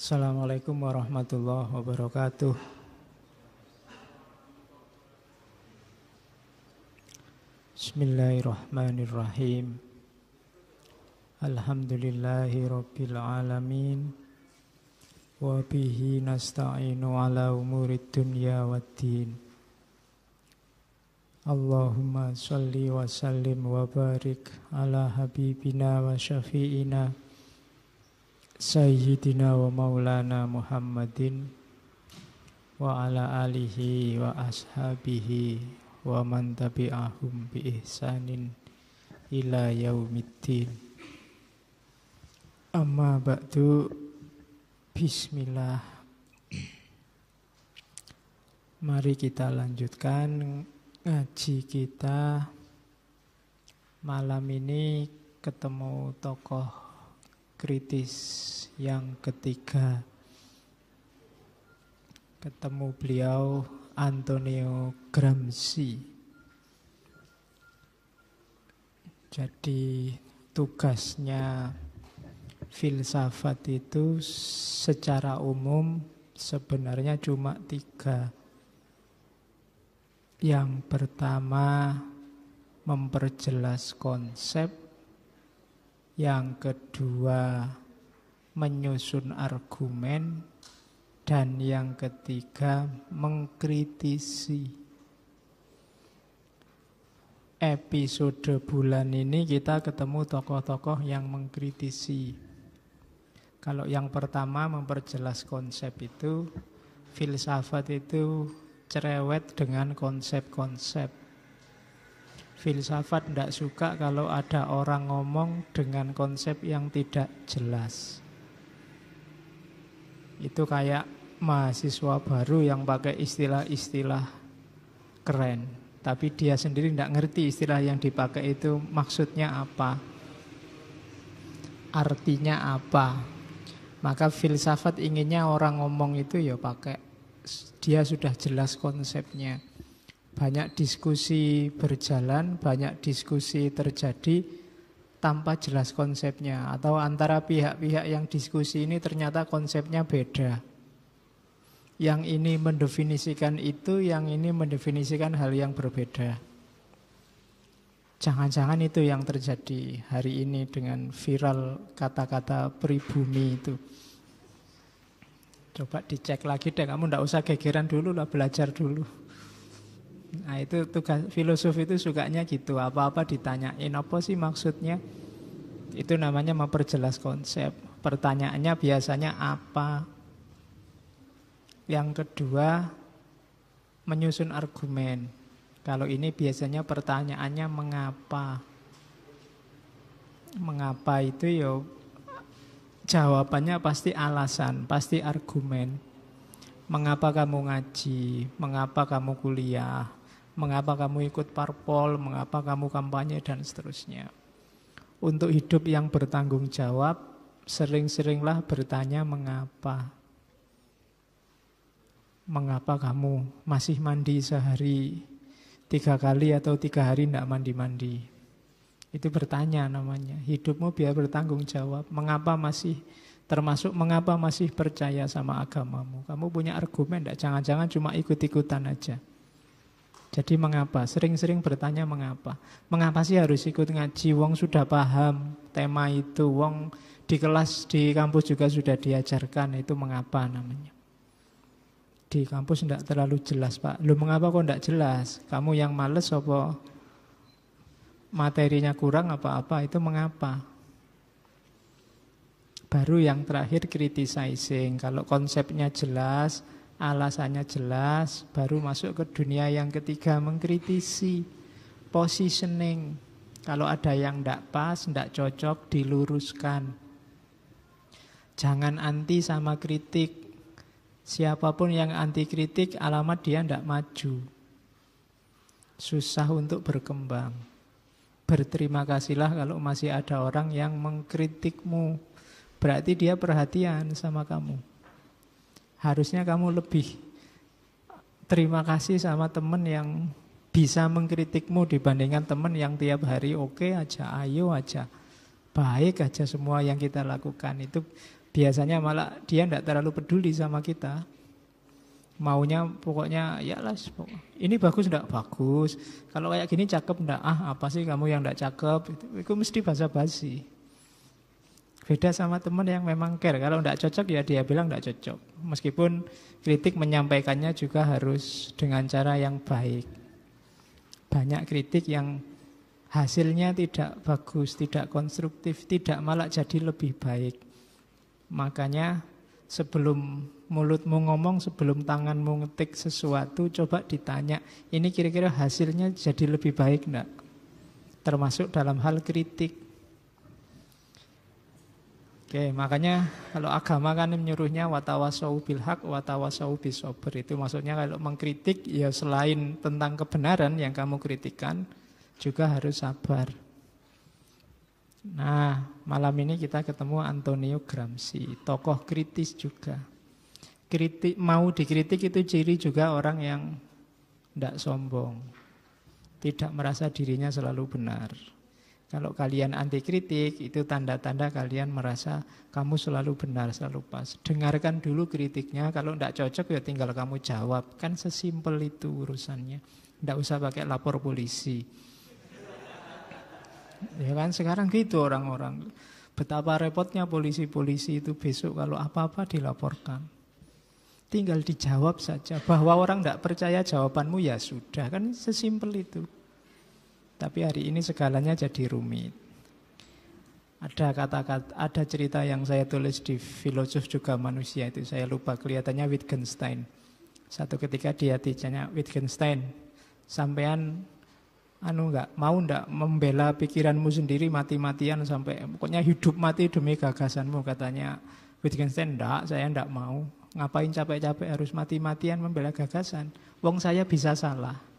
Assalamualaikum warahmatullahi wabarakatuh. Bismillahirrahmanirrahim. Alhamdulillahi rabbil alamin. Wa bihi nasta'inu ala umurid dunya waddin. Allahumma salli wa sallim wa barik ala habibina wa syafi'ina Sayyidina wa maulana Muhammadin wa ala alihi wa ashabihi wa man tabi'ahum bi ihsanin ila yaumiddin. Amma ba'du, bismillah. Mari kita lanjutkan ngaji kita. Malam ini ketemu tokoh kritis yang ketiga. Ketemu beliau Antonio Gramsci. Jadi tugasnya filsafat itu secara umum sebenarnya cuma 3. Yang pertama memperjelas konsep. Yang kedua, menyusun argumen. Dan yang ketiga, mengkritisi. Episode bulan ini kita ketemu tokoh-tokoh yang mengkritisi. Kalau yang pertama memperjelas konsep itu, filsafat itu cerewet dengan konsep-konsep. Filsafat tidak suka kalau ada orang ngomong dengan konsep yang tidak jelas. Itu kayak mahasiswa baru yang pakai istilah-istilah keren, tapi dia sendiri tidak ngerti istilah yang dipakai itu maksudnya apa, artinya apa. Maka filsafat inginnya orang ngomong itu ya pakai, dia sudah jelas konsepnya. Banyak diskusi berjalan, banyak diskusi terjadi tanpa jelas konsepnya. Atau antara pihak-pihak yang diskusi ini ternyata konsepnya beda. Yang ini mendefinisikan itu, yang ini mendefinisikan hal yang berbeda. Jangan-jangan itu yang terjadi hari ini dengan viral kata-kata pribumi itu. Coba dicek lagi deh, kamu tidak usah gegeran dulu lah, belajar dulu. Nah itu tugas filosof itu sukanya gitu, apa-apa ditanyain apa sih maksudnya. Itu namanya memperjelas konsep. Pertanyaannya biasanya apa. Yang kedua, menyusun argumen. Kalau ini biasanya pertanyaannya mengapa. Mengapa itu ya jawabannya pasti alasan, pasti argumen. Mengapa kamu ngaji, mengapa kamu kuliah, mengapa kamu ikut parpol, mengapa kamu kampanye, dan seterusnya. Untuk hidup yang bertanggung jawab, sering-seringlah bertanya mengapa. Mengapa kamu masih mandi sehari 3 kali atau 3 hari tidak mandi-mandi. Itu bertanya namanya. Hidupmu biar bertanggung jawab. Mengapa masih, termasuk mengapa masih percaya sama agamamu. Kamu punya argumen tidak? Jangan-jangan cuma ikut-ikutan aja. Jadi mengapa? Sering-sering bertanya mengapa. Mengapa sih harus ikut ngaji? Wong sudah paham tema itu. Wong di kelas, di kampus juga sudah diajarkan. Itu mengapa namanya. Di kampus tidak terlalu jelas, Pak. Loh mengapa kok tidak jelas? Kamu yang males apa materinya kurang apa-apa? Itu mengapa? Baru yang terakhir criticizing. Kalau konsepnya jelas, alasannya jelas, baru masuk ke dunia yang ketiga, mengkritisi. Positioning. Kalau ada yang tidak pas, tidak cocok, diluruskan. Jangan anti sama kritik. Siapapun yang anti kritik, alamat dia tidak maju. Susah untuk berkembang. Berterima kasihlah kalau masih ada orang yang mengkritikmu. Berarti dia perhatian sama kamu. Harusnya kamu lebih terima kasih sama teman yang bisa mengkritikmu dibandingkan teman yang tiap hari oke aja, ayo aja, baik aja semua yang kita lakukan. Itu Biasanya malah dia tidak terlalu peduli sama kita. Maunya pokoknya ya lah, ini bagus enggak? Bagus. Kalau kayak gini cakep enggak? Ah, apa sih kamu yang enggak cakep? Itu mesti basa-basi. Beda sama teman yang memang care. Kalau enggak cocok ya dia bilang enggak cocok. Meskipun kritik menyampaikannya juga harus dengan cara yang baik. Banyak kritik yang hasilnya tidak bagus, tidak konstruktif, tidak malah jadi lebih baik. Makanya sebelum mulutmu ngomong, sebelum tanganmu ngetik sesuatu, coba ditanya, ini kira-kira hasilnya jadi lebih baik enggak? Termasuk dalam hal kritik. Oke, makanya kalau agama kan menyuruhnya watawasau bil haq, watawasau bis sabr. Itu maksudnya kalau mengkritik ya selain tentang kebenaran yang kamu kritikan, juga harus sabar. Nah, malam ini kita ketemu Antonio Gramsci, tokoh kritis juga. Mau dikritik itu ciri juga orang yang tidak sombong, tidak merasa dirinya selalu benar. Kalau kalian anti kritik, itu tanda-tanda kalian merasa kamu selalu benar, selalu pas. Dengarkan dulu kritiknya, kalau tidak cocok ya tinggal kamu jawab. Kan sesimpel itu urusannya. Tidak usah pakai lapor polisi. Ya kan sekarang gitu orang-orang. Betapa repotnya polisi-polisi itu besok kalau apa-apa dilaporkan. Tinggal dijawab saja. Bahwa orang tidak percaya jawabanmu ya sudah. Kan sesimpel itu. Tapi hari ini segalanya jadi rumit. Ada kata-kata, ada cerita yang saya tulis di Filosof Juga Manusia itu. Saya lupa, kelihatannya Wittgenstein. Satu ketika dia ditanya, Wittgenstein, sampean enggak membela pikiranmu sendiri mati-matian sampai pokoknya hidup mati demi gagasanmu, katanya Wittgenstein. Saya enggak mau. Ngapain capek-capek harus mati-matian membela gagasan? Wong saya bisa salah.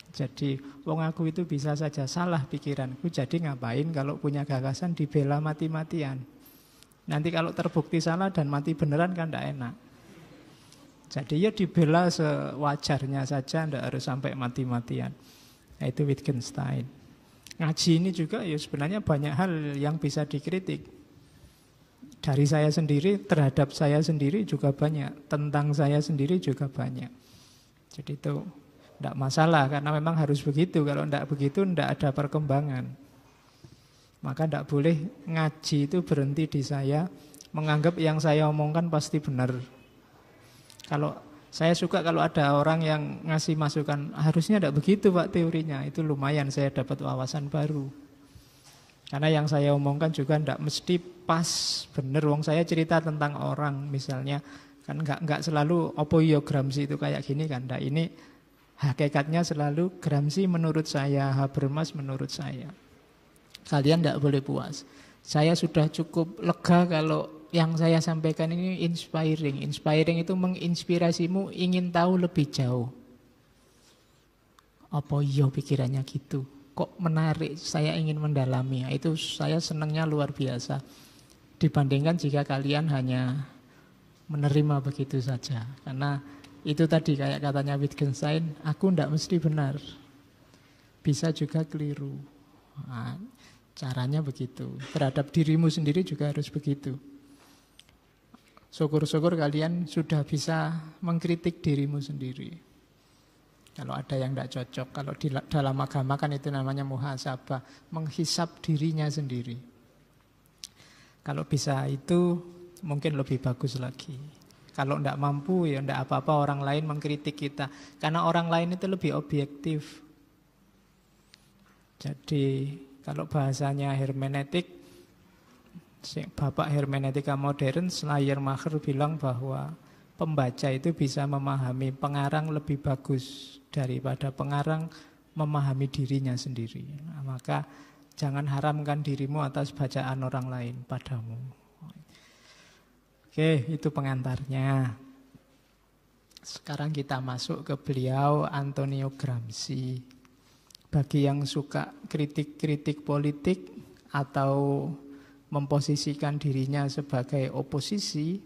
Jadi wong aku itu bisa saja salah pikiranku, jadi ngapain kalau punya gagasan dibela mati-matian? Nanti kalau terbukti salah dan mati beneran kan enggak enak. Jadi ya dibela sewajarnya saja, enggak harus sampai mati-matian. Nah, itu Wittgenstein. Ngaji ini juga ya sebenarnya banyak hal yang bisa dikritik. Dari saya sendiri, terhadap saya sendiri juga banyak. Tentang saya sendiri juga banyak. Jadi itu tidak masalah, karena memang harus begitu. Kalau tidak begitu, tidak ada perkembangan. Maka tidak boleh ngaji itu berhenti di saya, menganggap yang saya omongkan pasti benar. Kalau saya suka kalau ada orang yang ngasih masukan, harusnya tidak begitu Pak teorinya. Itu lumayan saya dapat wawasan baru. Karena yang saya omongkan juga tidak mesti pas benar. Wong saya cerita tentang orang misalnya, kan enggak selalu opo yo Gramsci itu kayak gini kan. Nah, ini hakikatnya selalu Gramsci menurut saya, Habermas menurut saya. Kalian tidak boleh puas. Saya sudah cukup lega kalau yang saya sampaikan ini inspiring. Inspiring itu menginspirasimu ingin tahu lebih jauh. Apa iya pikirannya gitu? Kok menarik, saya ingin mendalami. Itu saya senangnya luar biasa. Dibandingkan jika kalian hanya menerima begitu saja. Karena itu tadi kayak katanya Wittgenstein, aku tidak mesti benar. Bisa juga keliru. Nah, caranya begitu. Terhadap dirimu sendiri juga harus begitu. Syukur-syukur kalian sudah bisa mengkritik dirimu sendiri. Kalau ada yang tidak cocok, kalau di dalam agama kan itu namanya muhasabah, menghisap dirinya sendiri. Kalau bisa itu mungkin lebih bagus lagi. Kalau tidak mampu ya tidak apa-apa orang lain mengkritik kita. Karena orang lain itu lebih objektif. Jadi kalau bahasanya hermeneutik, Bapak hermeneutika modern Schleiermacher bilang bahwa pembaca itu bisa memahami pengarang lebih bagus daripada pengarang memahami dirinya sendiri. Nah, maka jangan haramkan dirimu atas bacaan orang lain padamu. Oke, itu pengantarnya. Sekarang kita masuk ke beliau Antonio Gramsci. Bagi yang suka kritik-kritik politik atau memposisikan dirinya sebagai oposisi,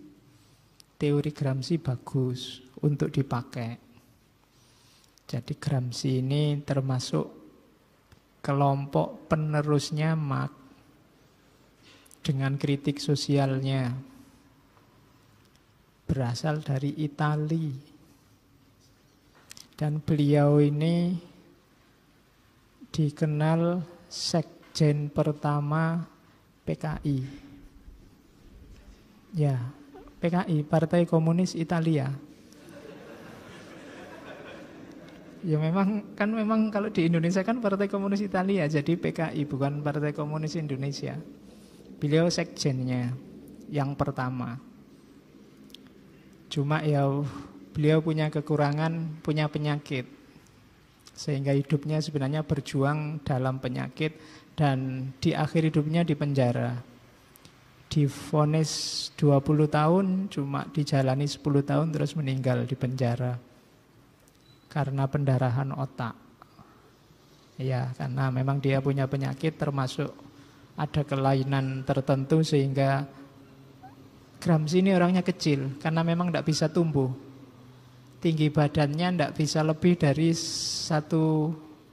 teori Gramsci bagus untuk dipakai. Jadi Gramsci ini termasuk kelompok penerusnya Marx. dengan kritik sosialnya. Berasal dari Itali. Dan beliau ini dikenal sekjen pertama PKI. Ya, PKI, Partai Komunis Italia. Ya memang kalau di Indonesia kan Partai Komunis Italia, jadi PKI bukan Partai Komunis Indonesia. Beliau sekjennya yang pertama. Cuma ya beliau punya kekurangan, punya penyakit. Sehingga hidupnya sebenarnya berjuang dalam penyakit dan di akhir hidupnya di penjara. Divonis 20 tahun, cuma dijalani 10 tahun terus meninggal di penjara. Karena pendarahan otak. Ya, karena memang dia punya penyakit termasuk ada kelainan tertentu sehingga Gramsci ini orangnya kecil karena memang tidak bisa tumbuh. Tinggi badannya tidak bisa lebih dari 150.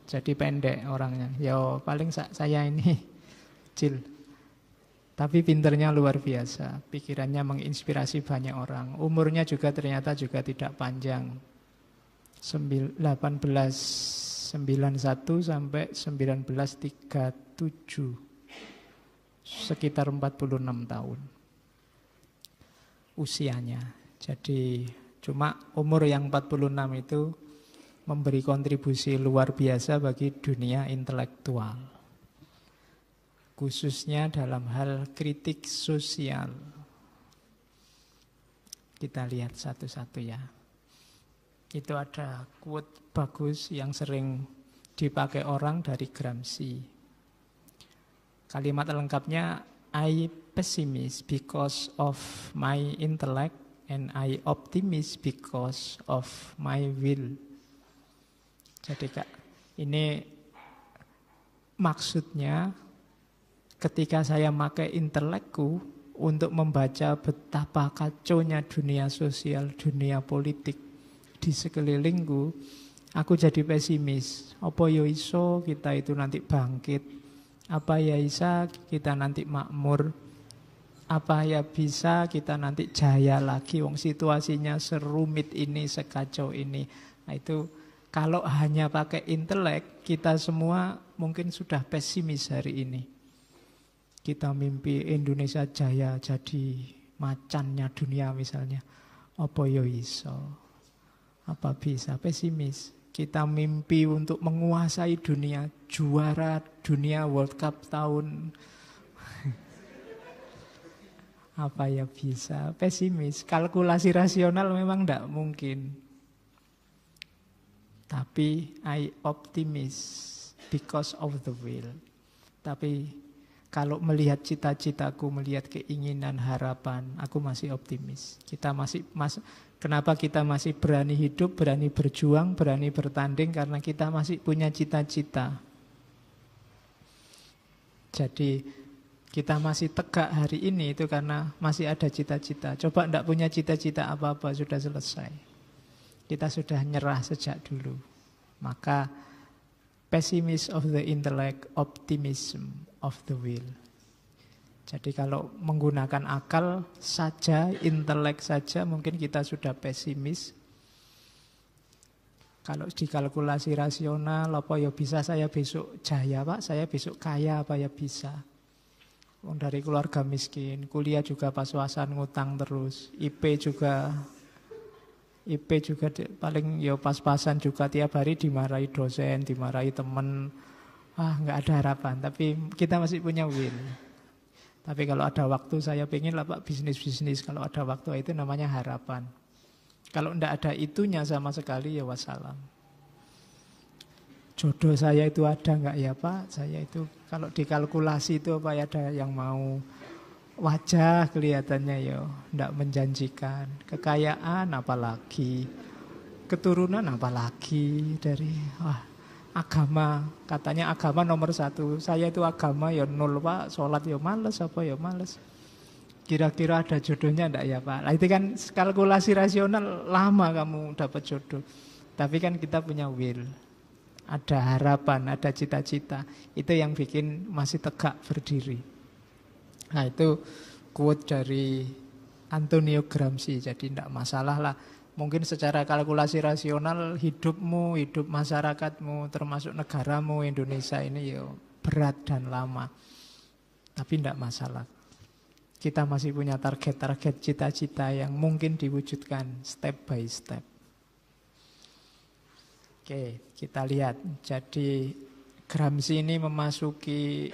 Jadi pendek orangnya. Ya paling saya ini kecil. Tapi pinternya luar biasa. Pikirannya menginspirasi banyak orang. Umurnya juga ternyata juga tidak panjang. 1891 sampai 1937. Sekitar 46 tahun usianya. Jadi cuma umur yang 46 itu memberi kontribusi luar biasa bagi dunia intelektual. Khususnya dalam hal kritik sosial. Kita lihat satu-satu ya. Itu ada quote bagus yang sering dipakai orang dari Gramsci. Kalimat lengkapnya, I pessimist because of my intellect and I optimist because of my will. Jadi Kak, ini maksudnya ketika saya pakai intelekku untuk membaca betapa kacaunya dunia sosial, dunia politik di sekelilingku, aku jadi pesimis. Apa yo iso kita itu nanti bangkit? Apa ya bisa kita nanti makmur? Apa ya bisa kita nanti jaya lagi? Wong situasinya serumit ini, sekacau ini. Nah itu kalau hanya pakai intelek, kita semua mungkin sudah pesimis hari ini. Kita mimpi Indonesia jaya jadi macannya dunia misalnya. Apa ya iso? Apa bisa? Pesimis. Kita mimpi untuk menguasai dunia, juara dunia World Cup tahun. Apa ya bisa? Pesimis. Kalkulasi rasional memang tidak mungkin. Tapi I optimist because of the will. Tapi kalau melihat cita-citaku, melihat keinginan, harapan, aku masih optimis. Kenapa kita masih berani hidup, berani berjuang, berani bertanding? Karena kita masih punya cita-cita. Jadi kita masih tegak hari ini itu karena masih ada cita-cita. Coba tidak punya cita-cita apa-apa, sudah selesai. Kita sudah nyerah sejak dulu. Maka pessimism of the intellect, optimism of the will. Jadi kalau menggunakan akal saja, intelek saja, mungkin kita sudah pesimis. Kalau dikalkulasi rasional, apa ya bisa saya besok jaya Pak, saya besok kaya apa ya bisa. Dari keluarga miskin, kuliah juga pas-pasan ngutang terus, IP juga paling ya pas-pasan juga tiap hari dimarahi dosen, dimarahi teman. Nggak ada harapan, tapi kita masih punya will. Tapi kalau ada waktu saya pengen lah Pak bisnis-bisnis. Kalau ada waktu itu namanya harapan. Kalau tidak ada itunya sama sekali ya wassalam. Jodoh saya itu ada nggak ya Pak? Saya itu kalau dikalkulasi itu apa ya ada yang mau wajah kelihatannya ya tidak menjanjikan. Kekayaan apalagi, keturunan apalagi dari agama, katanya agama nomor 1. Saya itu agama ya 0 Pak, sholat ya males, apa ya males. Kira-kira ada jodohnya enggak ya Pak? Nah, itu kan kalkulasi rasional lama kamu dapat jodoh. Tapi kan kita punya will. ada harapan, ada cita-cita. Itu yang bikin masih tegak berdiri. Nah itu quote dari Antonio Gramsci. Jadi tidak masalah lah. Mungkin secara kalkulasi rasional hidupmu, hidup masyarakatmu, termasuk negaramu Indonesia ini ya berat dan lama. Tapi tidak masalah. Kita masih punya target-target cita-cita yang mungkin diwujudkan step by step. Oke, kita lihat. Jadi Gramsci ini memasuki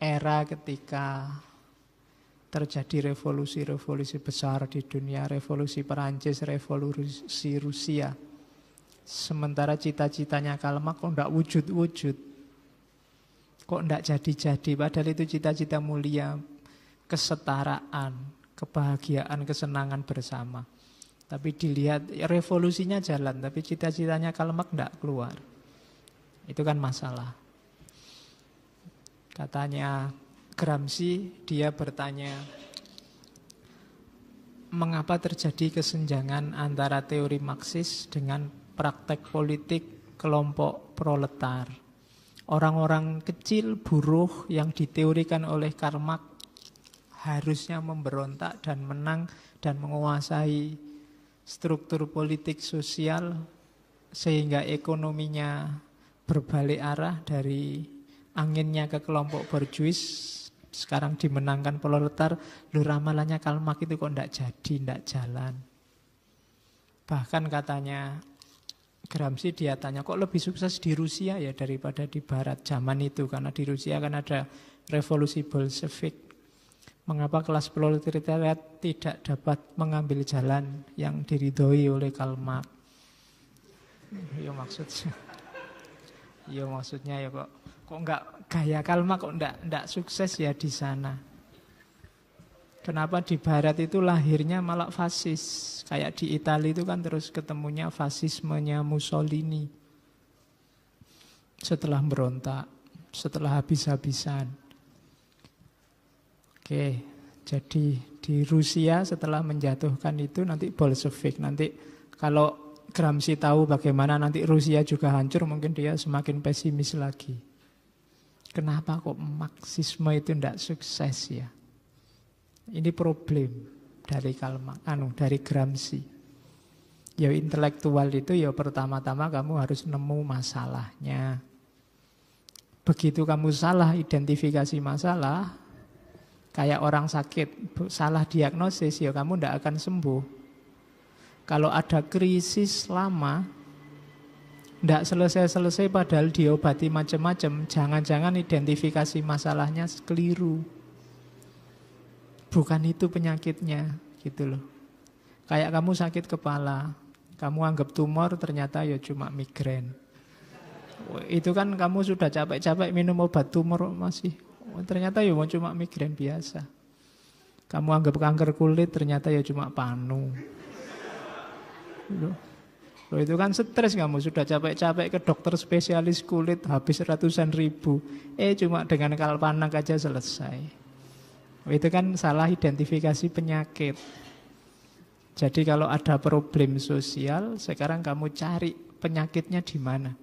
era ketika terjadi revolusi-revolusi besar di dunia, revolusi Perancis, revolusi Rusia. Sementara cita-citanya Karl Marx kok tidak wujud-wujud. Kok tidak jadi-jadi, padahal itu cita-cita mulia, kesetaraan, kebahagiaan, kesenangan bersama. Tapi dilihat revolusinya jalan, tapi cita-citanya Karl Marx tidak keluar. Itu kan masalah. Katanya Gramsci, dia bertanya, mengapa terjadi kesenjangan antara teori Marxis dengan praktek politik kelompok proletar? Orang-orang kecil, buruh yang diteorikan oleh Karl Marx harusnya memberontak dan menang dan menguasai struktur politik sosial sehingga ekonominya berbalik arah dari anginnya ke kelompok borjuis. Sekarang dimenangkan proletar. Lu ramalannya Karl Marx itu kok tidak jadi, tidak jalan. Bahkan katanya Gramsci, dia tanya, kok lebih sukses di Rusia ya daripada di Barat zaman itu? Karena di Rusia kan ada revolusi Bolshevik. Mengapa kelas proletariat tidak dapat mengambil jalan yang diridhoi oleh Karl Marx? Maksudnya ya kok enggak gaya Karl Marx, kok enggak sukses ya di sana. Kenapa di Barat itu lahirnya malah fasis? Kayak di Italia itu kan terus ketemunya fasismenya Mussolini. Setelah berontak, setelah habis-habisan. Oke, jadi di Rusia setelah menjatuhkan itu nanti Bolshevik. Nanti kalau Gramsci tahu bagaimana nanti Rusia juga hancur, mungkin dia semakin pesimis lagi. Kenapa kok Marxisme itu tidak sukses ya? Ini problem dari dari Gramsci. Ya intelektual itu ya pertama-tama kamu harus nemu masalahnya. Begitu kamu salah identifikasi masalah, kayak orang sakit, salah diagnosis, ya kamu tidak akan sembuh. Kalau ada krisis lama, tidak selesai-selesai padahal diobati macam-macam, jangan-jangan identifikasi masalahnya keliru. Bukan itu penyakitnya, gitu loh. Kayak kamu sakit kepala, kamu anggap tumor, ternyata ya cuma migrain. Itu kan kamu sudah capek-capek minum obat tumor masih, ternyata ya cuma migrain biasa. Kamu anggap kanker kulit, ternyata ya cuma panu. Loh, itu kan stres, kamu sudah capek-capek ke dokter spesialis kulit, habis ratusan ribu. Cuma dengan kalpanak aja selesai. Itu kan salah identifikasi penyakit. Jadi kalau ada problem sosial, sekarang kamu cari penyakitnya di mana.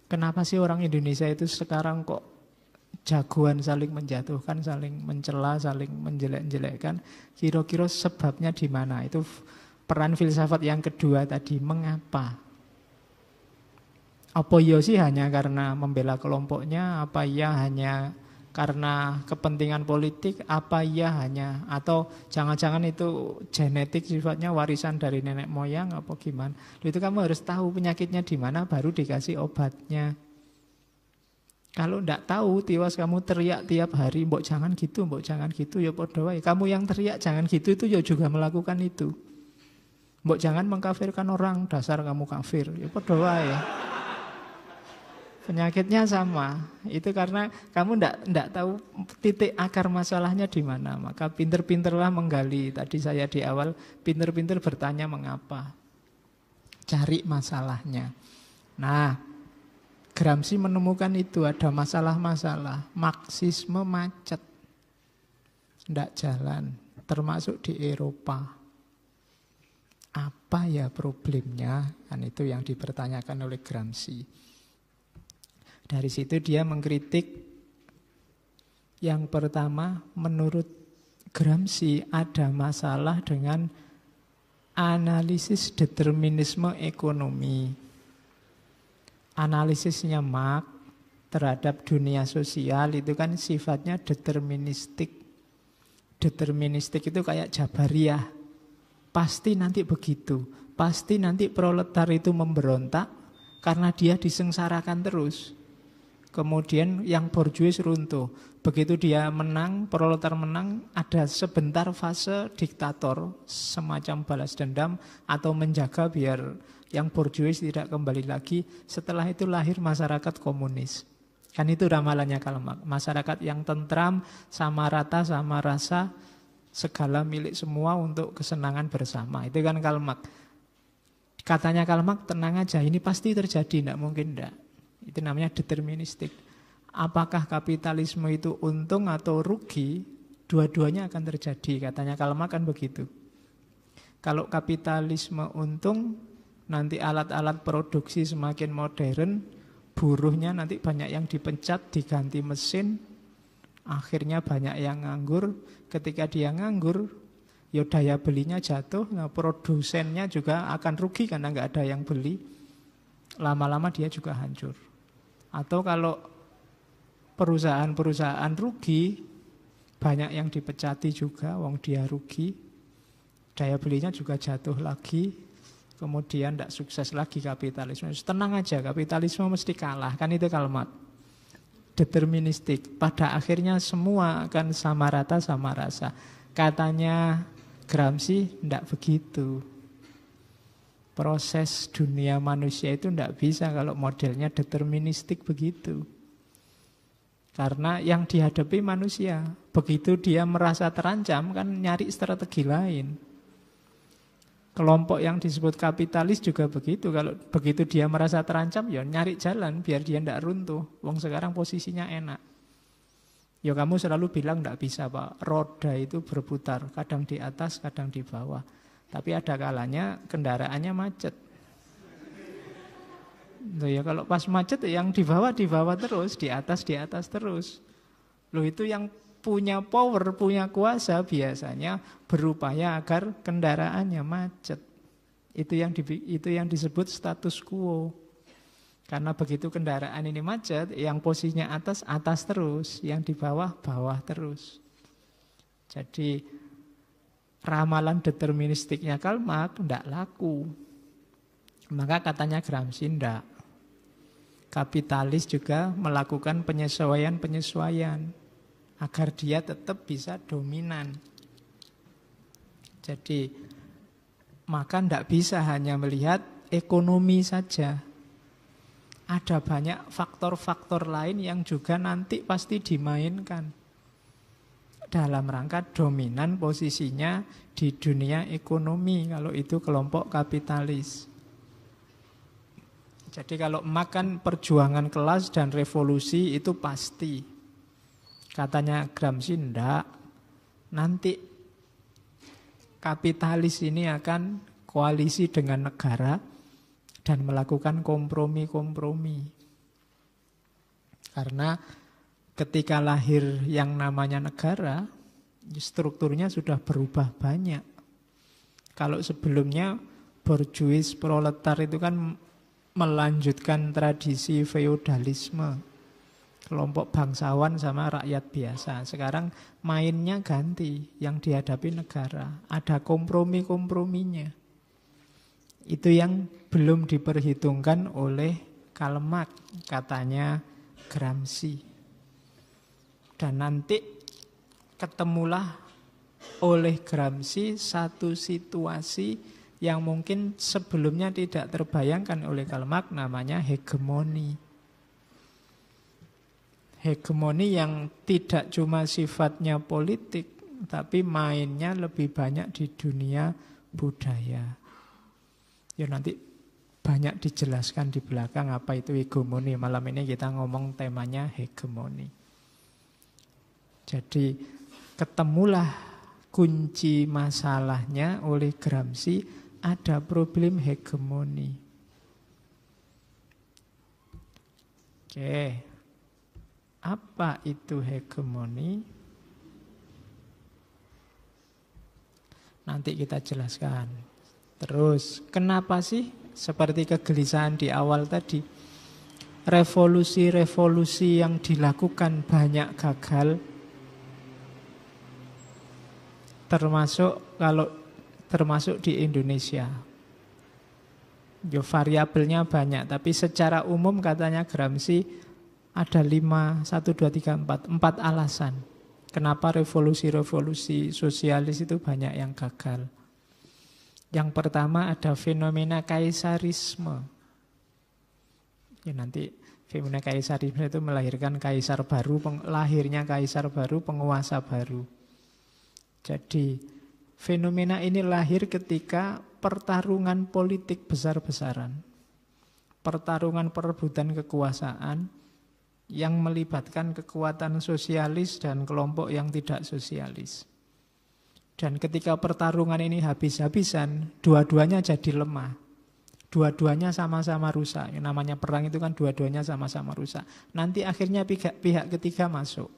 Kenapa sih orang Indonesia itu sekarang kok jagoan saling menjatuhkan, saling mencela, saling menjelek-jelekkan? Kira-kira sebabnya di mana? Itu peran filsafat yang kedua tadi, mengapa? Apa ya sih hanya karena membela kelompoknya? Apa ya hanya karena kepentingan politik? Apa ya hanya, atau jangan-jangan itu genetik sifatnya, warisan dari nenek moyang, apa gimana? Itu kamu harus tahu penyakitnya di mana, baru dikasih obatnya. Kalau ndak tahu, tiwas kamu teriak tiap hari, mbok jangan gitu, ya podo wae. Kamu yang teriak jangan gitu itu ya juga melakukan itu. Mbok jangan mengkafirkan orang, dasar kamu kafir, ya podo wae. Penyakitnya sama. Itu karena kamu ndak tahu titik akar masalahnya di mana. Maka pinter-pinterlah menggali. Tadi saya di awal, pinter-pinter bertanya mengapa. Cari masalahnya. Nah, Gramsci menemukan itu, ada masalah-masalah. Marxisme macet, ndak jalan, termasuk di Eropa. Apa ya problemnya? Kan itu yang dipertanyakan oleh Gramsci. Dari situ dia mengkritik yang pertama, menurut Gramsci ada masalah dengan analisis determinisme ekonomi. Analisisnya Marx terhadap dunia sosial itu kan sifatnya deterministik. Deterministik itu kayak Jabariyah. Pasti nanti begitu. Pasti nanti proletar itu memberontak karena dia disengsarakan terus. Kemudian yang borjuis runtuh. Begitu dia menang, proletar menang, ada sebentar fase diktator, semacam balas dendam atau menjaga biar yang borjuis tidak kembali lagi. Setelah itu lahir masyarakat komunis. Kan itu ramalannya Karl Marx. Masyarakat yang tentram, sama rata, sama rasa, segala milik semua untuk kesenangan bersama. Itu kan Karl Marx. Katanya Karl Marx, tenang aja, ini pasti terjadi, tidak mungkin tidak. Itu namanya deterministik. Apakah kapitalisme itu untung atau rugi? Dua-duanya akan terjadi. Katanya Karl Marx kan begitu. Kalau kapitalisme untung, nanti alat-alat produksi semakin modern, buruhnya nanti banyak yang dipecat, diganti mesin, akhirnya banyak yang nganggur. Ketika dia nganggur, ya daya belinya jatuh, nah produsennya juga akan rugi karena nggak ada yang beli. Lama-lama dia juga hancur. Atau kalau perusahaan-perusahaan rugi, banyak yang dipecati juga, wong dia rugi, daya belinya juga jatuh lagi. Kemudian tidak sukses lagi kapitalisme. Tenang aja, kapitalisme mesti kalah. Kan itu Karl Marx. Deterministik. Pada akhirnya semua akan sama rata, sama rasa. Katanya Gramsci, tidak begitu. Proses dunia manusia itu tidak bisa kalau modelnya deterministik begitu. Karena yang dihadapi manusia. Begitu dia merasa terancam, kan nyari strategi lain. Kelompok yang disebut kapitalis juga begitu. Kalau begitu dia merasa terancam, ya nyari jalan biar dia tidak runtuh. Wong sekarang posisinya enak. Ya kamu selalu bilang tidak bisa Pak. Roda itu berputar, kadang di atas, kadang di bawah. Tapi ada kalanya kendaraannya macet. Loh ya kalau pas macet yang di bawah terus, di atas terus. Loh itu yang punya power, punya kuasa biasanya berupaya agar kendaraannya macet. Itu yang disebut status quo. Karena begitu kendaraan ini macet, yang posisinya atas terus, yang di bawah terus. Jadi ramalan deterministiknya Karl Marx tidak laku. Maka katanya Gramsci tidak. Kapitalis juga melakukan penyesuaian agar dia tetap bisa dominan. Jadi, maka tidak bisa hanya melihat ekonomi saja. Ada banyak faktor-faktor lain yang juga nanti pasti dimainkan dalam rangka dominan posisinya di dunia ekonomi, kalau itu kelompok kapitalis. Jadi kalau makan perjuangan kelas dan revolusi itu pasti. Katanya Gramsci, enggak. Nanti kapitalis ini akan koalisi dengan negara dan melakukan kompromi-kompromi. Karena ketika lahir yang namanya negara, strukturnya sudah berubah banyak. Kalau sebelumnya borjuis proletar itu kan melanjutkan tradisi feodalisme. Kelompok bangsawan sama rakyat biasa. Sekarang mainnya ganti, yang dihadapi negara. Ada kompromi-komprominya. Itu yang belum diperhitungkan oleh Karl Marx, katanya Gramsci. Dan nanti ketemulah oleh Gramsci satu situasi yang mungkin sebelumnya tidak terbayangkan oleh Karl Marx, namanya hegemoni. Hegemoni yang tidak cuma sifatnya politik, tapi mainnya lebih banyak di dunia budaya. Ya nanti banyak dijelaskan di belakang apa itu hegemoni. Malam ini kita ngomong temanya hegemoni. Jadi ketemulah kunci masalahnya oleh Gramsci, ada problem hegemoni. Oke. Apa itu hegemoni? Nanti kita jelaskan. Terus, kenapa sih seperti kegelisahan di awal tadi, revolusi-revolusi yang dilakukan banyak gagal, termasuk di Indonesia. Variabelnya banyak, tapi secara umum katanya Gramsci ada 5, 1, 2, 3, 4 alasan kenapa revolusi-revolusi sosialis itu banyak yang gagal. Yang pertama ada fenomena kaisarisme. Ya, nanti fenomena kaisarisme itu melahirkan kaisar baru, lahirnya kaisar baru, penguasa baru. Jadi fenomena ini lahir ketika pertarungan politik besar-besaran. Pertarungan perebutan kekuasaan yang melibatkan kekuatan sosialis dan kelompok yang tidak sosialis. Dan ketika pertarungan ini habis-habisan, dua-duanya jadi lemah. Dua-duanya sama-sama rusak. Yang namanya perang itu kan dua-duanya sama-sama rusak. Nanti akhirnya pihak ketiga masuk.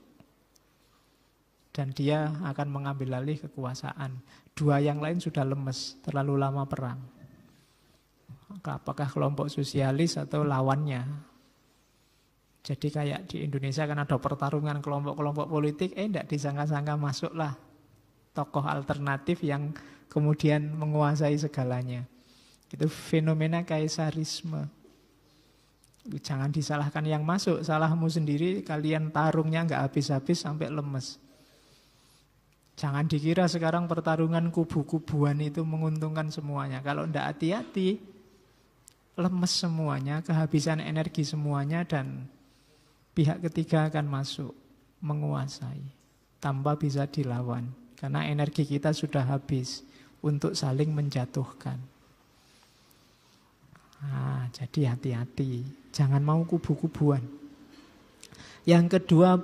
Dan dia akan mengambil alih kekuasaan. Dua yang lain sudah lemes, terlalu lama perang. Apakah kelompok sosialis atau lawannya? Jadi kayak di Indonesia kan ada pertarungan kelompok-kelompok politik, tidak disangka-sangka masuklah tokoh alternatif yang kemudian menguasai segalanya. Itu fenomena kaisarisme. Jangan disalahkan yang masuk, salahmu sendiri, kalian tarungnya nggak habis-habis sampai lemes. Jangan dikira sekarang pertarungan kubu-kubuan itu menguntungkan semuanya. Kalau tidak hati-hati, lemes semuanya, kehabisan energi semuanya, dan pihak ketiga akan masuk, menguasai, tanpa bisa dilawan. Karena energi kita sudah habis untuk saling menjatuhkan. Nah, jadi hati-hati, jangan mau kubu-kubuan. Yang kedua,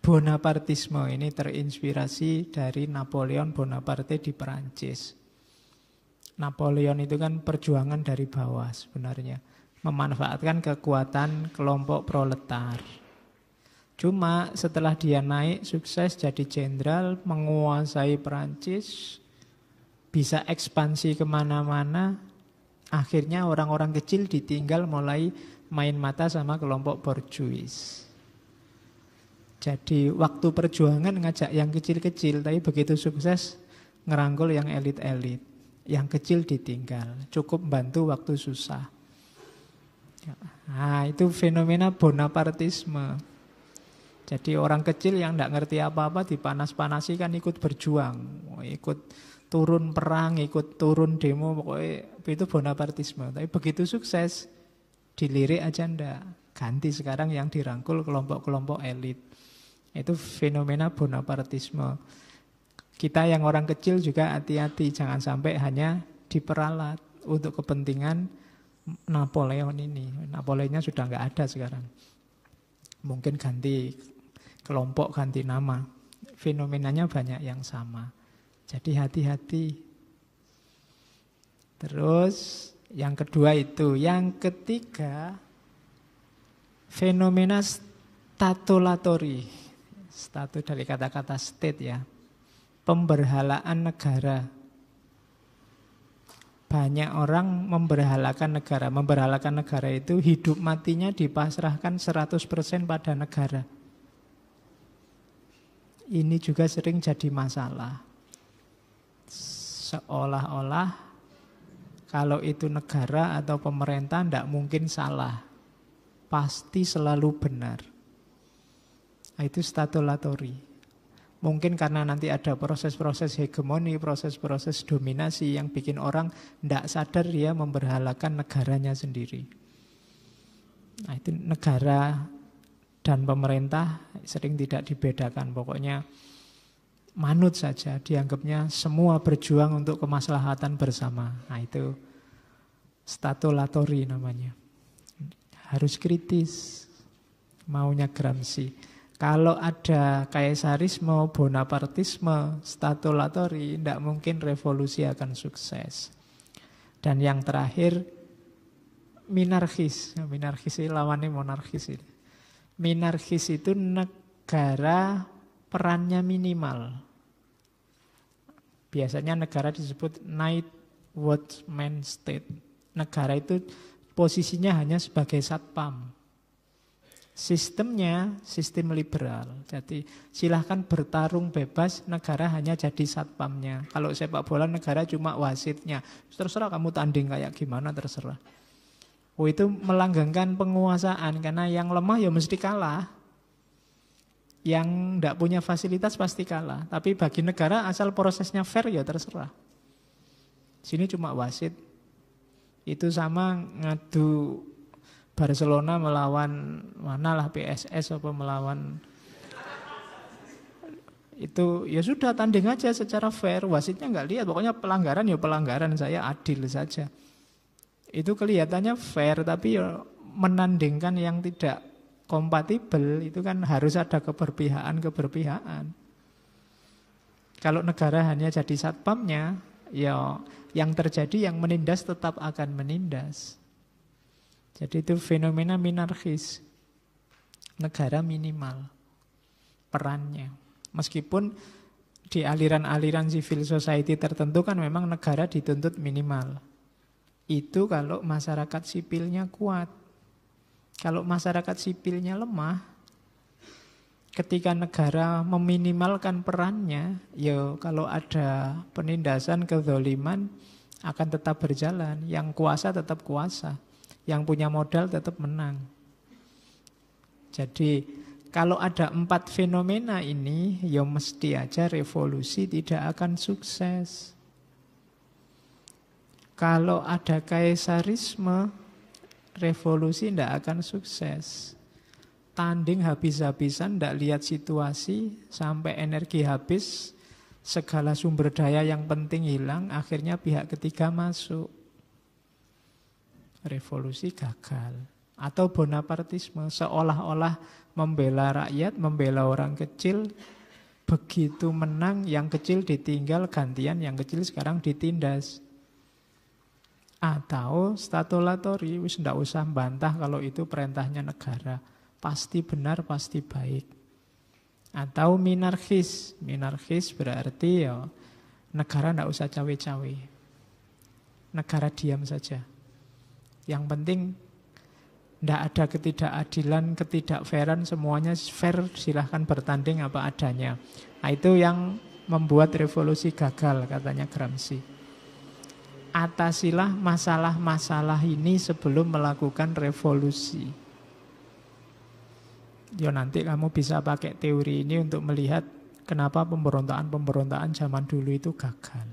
Bonapartisme. Ini terinspirasi dari Napoleon Bonaparte di Perancis. Napoleon itu kan perjuangan dari bawah sebenarnya, memanfaatkan kekuatan kelompok proletar. Cuma setelah dia naik sukses jadi jenderal, menguasai Perancis, bisa ekspansi kemana-mana, akhirnya orang-orang kecil ditinggal, mulai main mata sama kelompok borjuis. Jadi waktu perjuangan ngajak yang kecil-kecil, tapi begitu sukses ngerangkul yang elit-elit. Yang kecil ditinggal, cukup bantu waktu susah. Nah, itu fenomena Bonapartisme. Jadi orang kecil yang tidak ngerti apa-apa dipanas-panasi kan ikut berjuang, ikut turun perang, ikut turun demo, pokoknya itu Bonapartisme. Tapi begitu sukses, dilirik aja ndak. Ganti sekarang yang dirangkul kelompok-kelompok elit. Itu fenomena Bonapartisme. Kita yang orang kecil juga hati-hati, jangan sampai hanya diperalat untuk kepentingan Napoleon ini. Napoleonnya sudah nggak ada sekarang. Mungkin ganti kelompok, ganti nama. Fenomenanya banyak yang sama. Jadi hati-hati. Terus yang kedua itu. Yang ketiga, fenomena statulatori. Statu dari kata-kata state ya. Pemberhalaan negara. Banyak orang memberhalakan negara. Memberhalakan negara itu hidup matinya dipasrahkan 100% pada negara. Ini juga sering jadi masalah. Seolah-olah kalau itu negara atau pemerintah tidak mungkin salah. Pasti selalu benar. Itu statulatori. Mungkin karena nanti ada proses-proses hegemoni, proses-proses dominasi yang bikin orang tidak sadar dia memberhalakan negaranya sendiri. Nah, itu negara dan pemerintah sering tidak dibedakan. Pokoknya manut saja, dianggapnya semua berjuang untuk kemaslahatan bersama. Nah, itu statulatori namanya. Harus kritis maunya Gramsci. Kalau ada kaisarisme, bonapartisme, statulatori, tidak mungkin revolusi akan sukses. Dan yang terakhir, minarkis. Minarkis itu lawannya monarkis ini. Minarkis itu negara perannya minimal. Biasanya negara disebut night watchman state. Negara itu posisinya hanya sebagai satpam. Sistemnya sistem liberal. Jadi silahkan bertarung bebas, negara hanya jadi satpamnya. Kalau sepak bola negara cuma wasitnya. Terserah kamu tanding kayak gimana, terserah. Oh, itu melanggengkan penguasaan, karena yang lemah ya mesti kalah. Yang tidak punya fasilitas pasti kalah. Tapi bagi negara asal prosesnya fair ya terserah. Sini cuma wasit. Itu sama ngadu Barcelona melawan manalah PSS apa melawan itu ya sudah tanding aja secara fair, wasitnya nggak lihat, pokoknya pelanggaran ya pelanggaran, saya adil saja. Itu kelihatannya fair, tapi ya menandingkan yang tidak kompatibel itu kan harus ada keberpihakan. Kalau negara hanya jadi satpamnya, ya yang terjadi yang menindas tetap akan menindas. Jadi itu fenomena minarkis. Negara minimal perannya. Meskipun di aliran-aliran civil society tertentu kan memang negara dituntut minimal. Itu kalau masyarakat sipilnya kuat. Kalau masyarakat sipilnya lemah, ketika negara meminimalkan perannya, ya kalau ada penindasan, kezaliman akan tetap berjalan. Yang kuasa tetap kuasa. Yang punya modal tetap menang. Jadi kalau ada 4 fenomena ini, ya mesti aja revolusi tidak akan sukses. Kalau ada kaisarisme, revolusi tidak akan sukses. Tanding habis-habisan, tidak lihat situasi, sampai energi habis, segala sumber daya yang penting hilang, akhirnya pihak ketiga masuk. Revolusi gagal. Atau bonapartisme, seolah-olah membela rakyat, membela orang kecil, begitu menang yang kecil ditinggal, gantian yang kecil sekarang ditindas. Atau statulatori, wis ndak usah bantah kalau itu perintahnya negara, pasti benar, pasti baik. Atau minarkis, minarkis berarti ya negara ndak usah cawe-cawe, negara diam saja. Yang penting tidak ada ketidakadilan, ketidakfairan, semuanya fair, silahkan bertanding apa adanya. Nah, itu yang membuat revolusi gagal, katanya Gramsci. Atasilah masalah-masalah ini sebelum melakukan revolusi. Ya nanti kamu bisa pakai teori ini untuk melihat kenapa pemberontakan-pemberontakan zaman dulu itu gagal.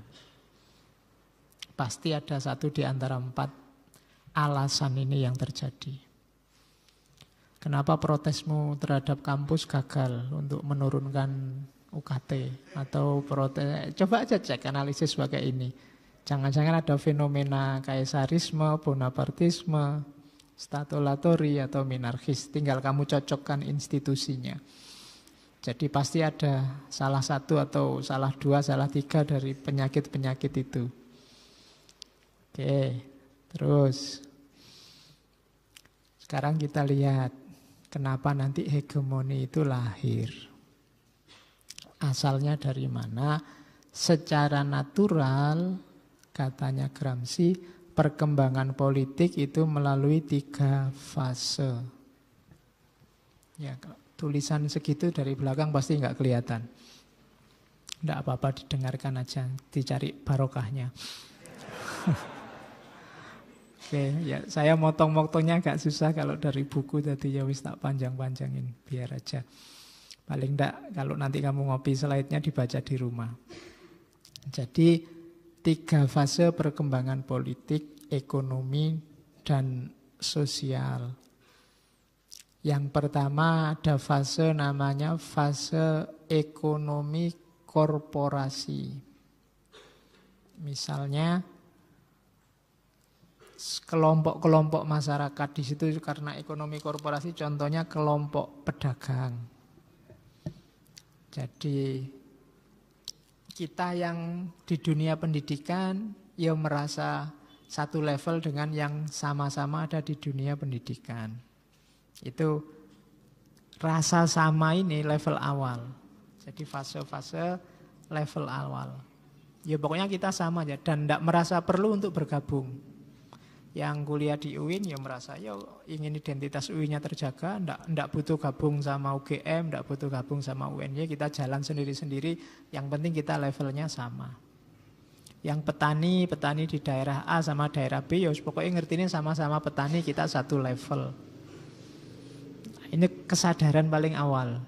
Pasti ada satu di antara 4 alasan ini yang terjadi. Kenapa protesmu terhadap kampus gagal untuk menurunkan UKT atau protes? Coba aja cek analisis pakai ini. Jangan-jangan ada fenomena kaisarisme, bonapartisme, statulatori atau minarkis. Tinggal kamu cocokkan institusinya. Jadi pasti ada salah satu atau salah 2, salah 3 dari penyakit-penyakit itu. Oke. Terus sekarang kita lihat kenapa nanti hegemoni itu lahir. Asalnya dari mana? Secara natural, katanya Gramsci, perkembangan politik itu melalui 3 fase. Ya, tulisan segitu dari belakang pasti nggak kelihatan. Nggak apa-apa, didengarkan aja, dicari barokahnya. Oke, ya saya motong-motongnya agak susah kalau dari buku tadi, ya wis tak panjang-panjangin biar aja. Paling enggak kalau nanti kamu ngopi slide-nya dibaca di rumah. Jadi 3 fase perkembangan politik, ekonomi, dan sosial. Yang pertama ada fase namanya fase ekonomi korporasi. Misalnya kelompok-kelompok masyarakat di situ karena ekonomi korporasi, contohnya kelompok pedagang. Jadi kita yang di dunia pendidikan ya merasa satu level dengan yang sama-sama ada di dunia pendidikan. Itu rasa sama ini level awal. Jadi fase-fase level awal. Ya pokoknya kita sama aja dan tidak merasa perlu untuk bergabung. Yang kuliah di UIN ya merasa ya ingin identitas UIN-nya terjaga, tidak butuh gabung sama UGM, tidak butuh gabung sama UNY, kita jalan sendiri-sendiri, yang penting kita levelnya sama. Yang petani di daerah A sama daerah B, ya pokoknya ngertinya sama-sama petani, kita satu level. Ini kesadaran paling awal.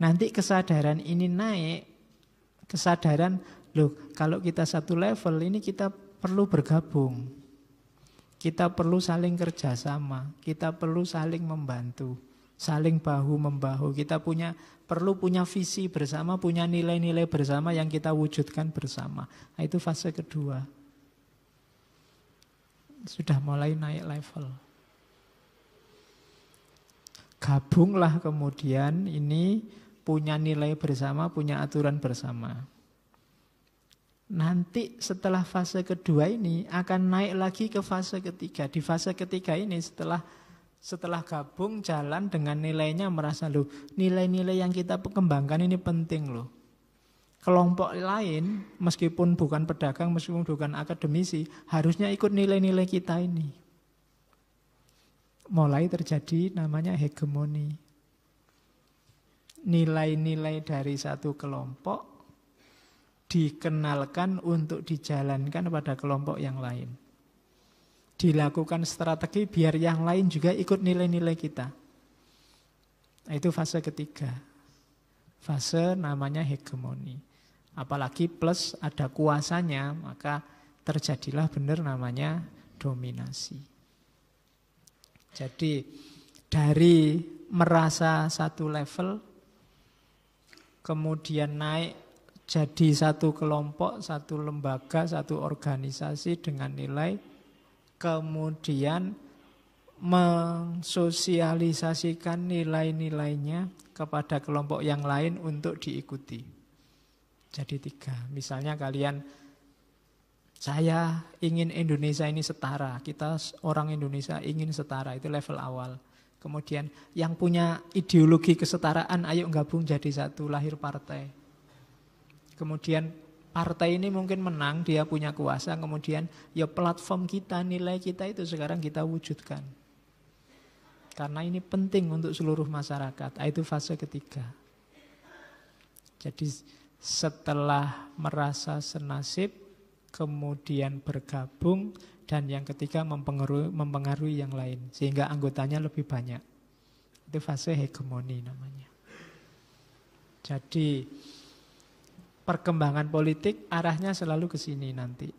Nanti kesadaran ini naik, kesadaran, loh kalau kita satu level ini kita perlu bergabung. Kita perlu saling kerjasama, kita perlu saling membantu, saling bahu-membahu. Kita perlu punya visi bersama, punya nilai-nilai bersama yang kita wujudkan bersama. Nah, itu fase kedua. Sudah mulai naik level. Gabunglah kemudian ini punya nilai bersama, punya aturan bersama. Nanti setelah fase kedua ini akan naik lagi ke fase ketiga. Di fase ketiga ini setelah gabung jalan dengan nilainya merasa loh nilai-nilai yang kita kembangkan ini penting loh. Kelompok lain meskipun bukan pedagang, meskipun bukan akademisi harusnya ikut nilai-nilai kita ini. Mulai terjadi namanya hegemoni. Nilai-nilai dari satu kelompok dikenalkan untuk dijalankan pada kelompok yang lain. Dilakukan strategi biar yang lain juga ikut nilai-nilai kita. Nah, itu fase ketiga. Fase namanya hegemoni. Apalagi plus ada kuasanya, maka terjadilah benar namanya dominasi. Jadi dari merasa satu level, kemudian naik jadi satu kelompok, satu lembaga, satu organisasi dengan nilai, kemudian mensosialisasikan nilai-nilainya kepada kelompok yang lain untuk diikuti. Jadi tiga, misalnya saya ingin Indonesia ini setara, kita orang Indonesia ingin setara, itu level awal. Kemudian yang punya ideologi kesetaraan, ayo gabung jadi satu, lahir partai. Kemudian partai ini mungkin menang, dia punya kuasa, kemudian ya platform kita, nilai kita itu sekarang kita wujudkan. Karena ini penting untuk seluruh masyarakat. Itu fase ketiga. Jadi setelah merasa senasib, kemudian bergabung, dan yang ketiga mempengaruhi yang lain. Sehingga anggotanya lebih banyak. Itu fase hegemoni namanya. Jadi perkembangan politik arahnya selalu ke sini nanti.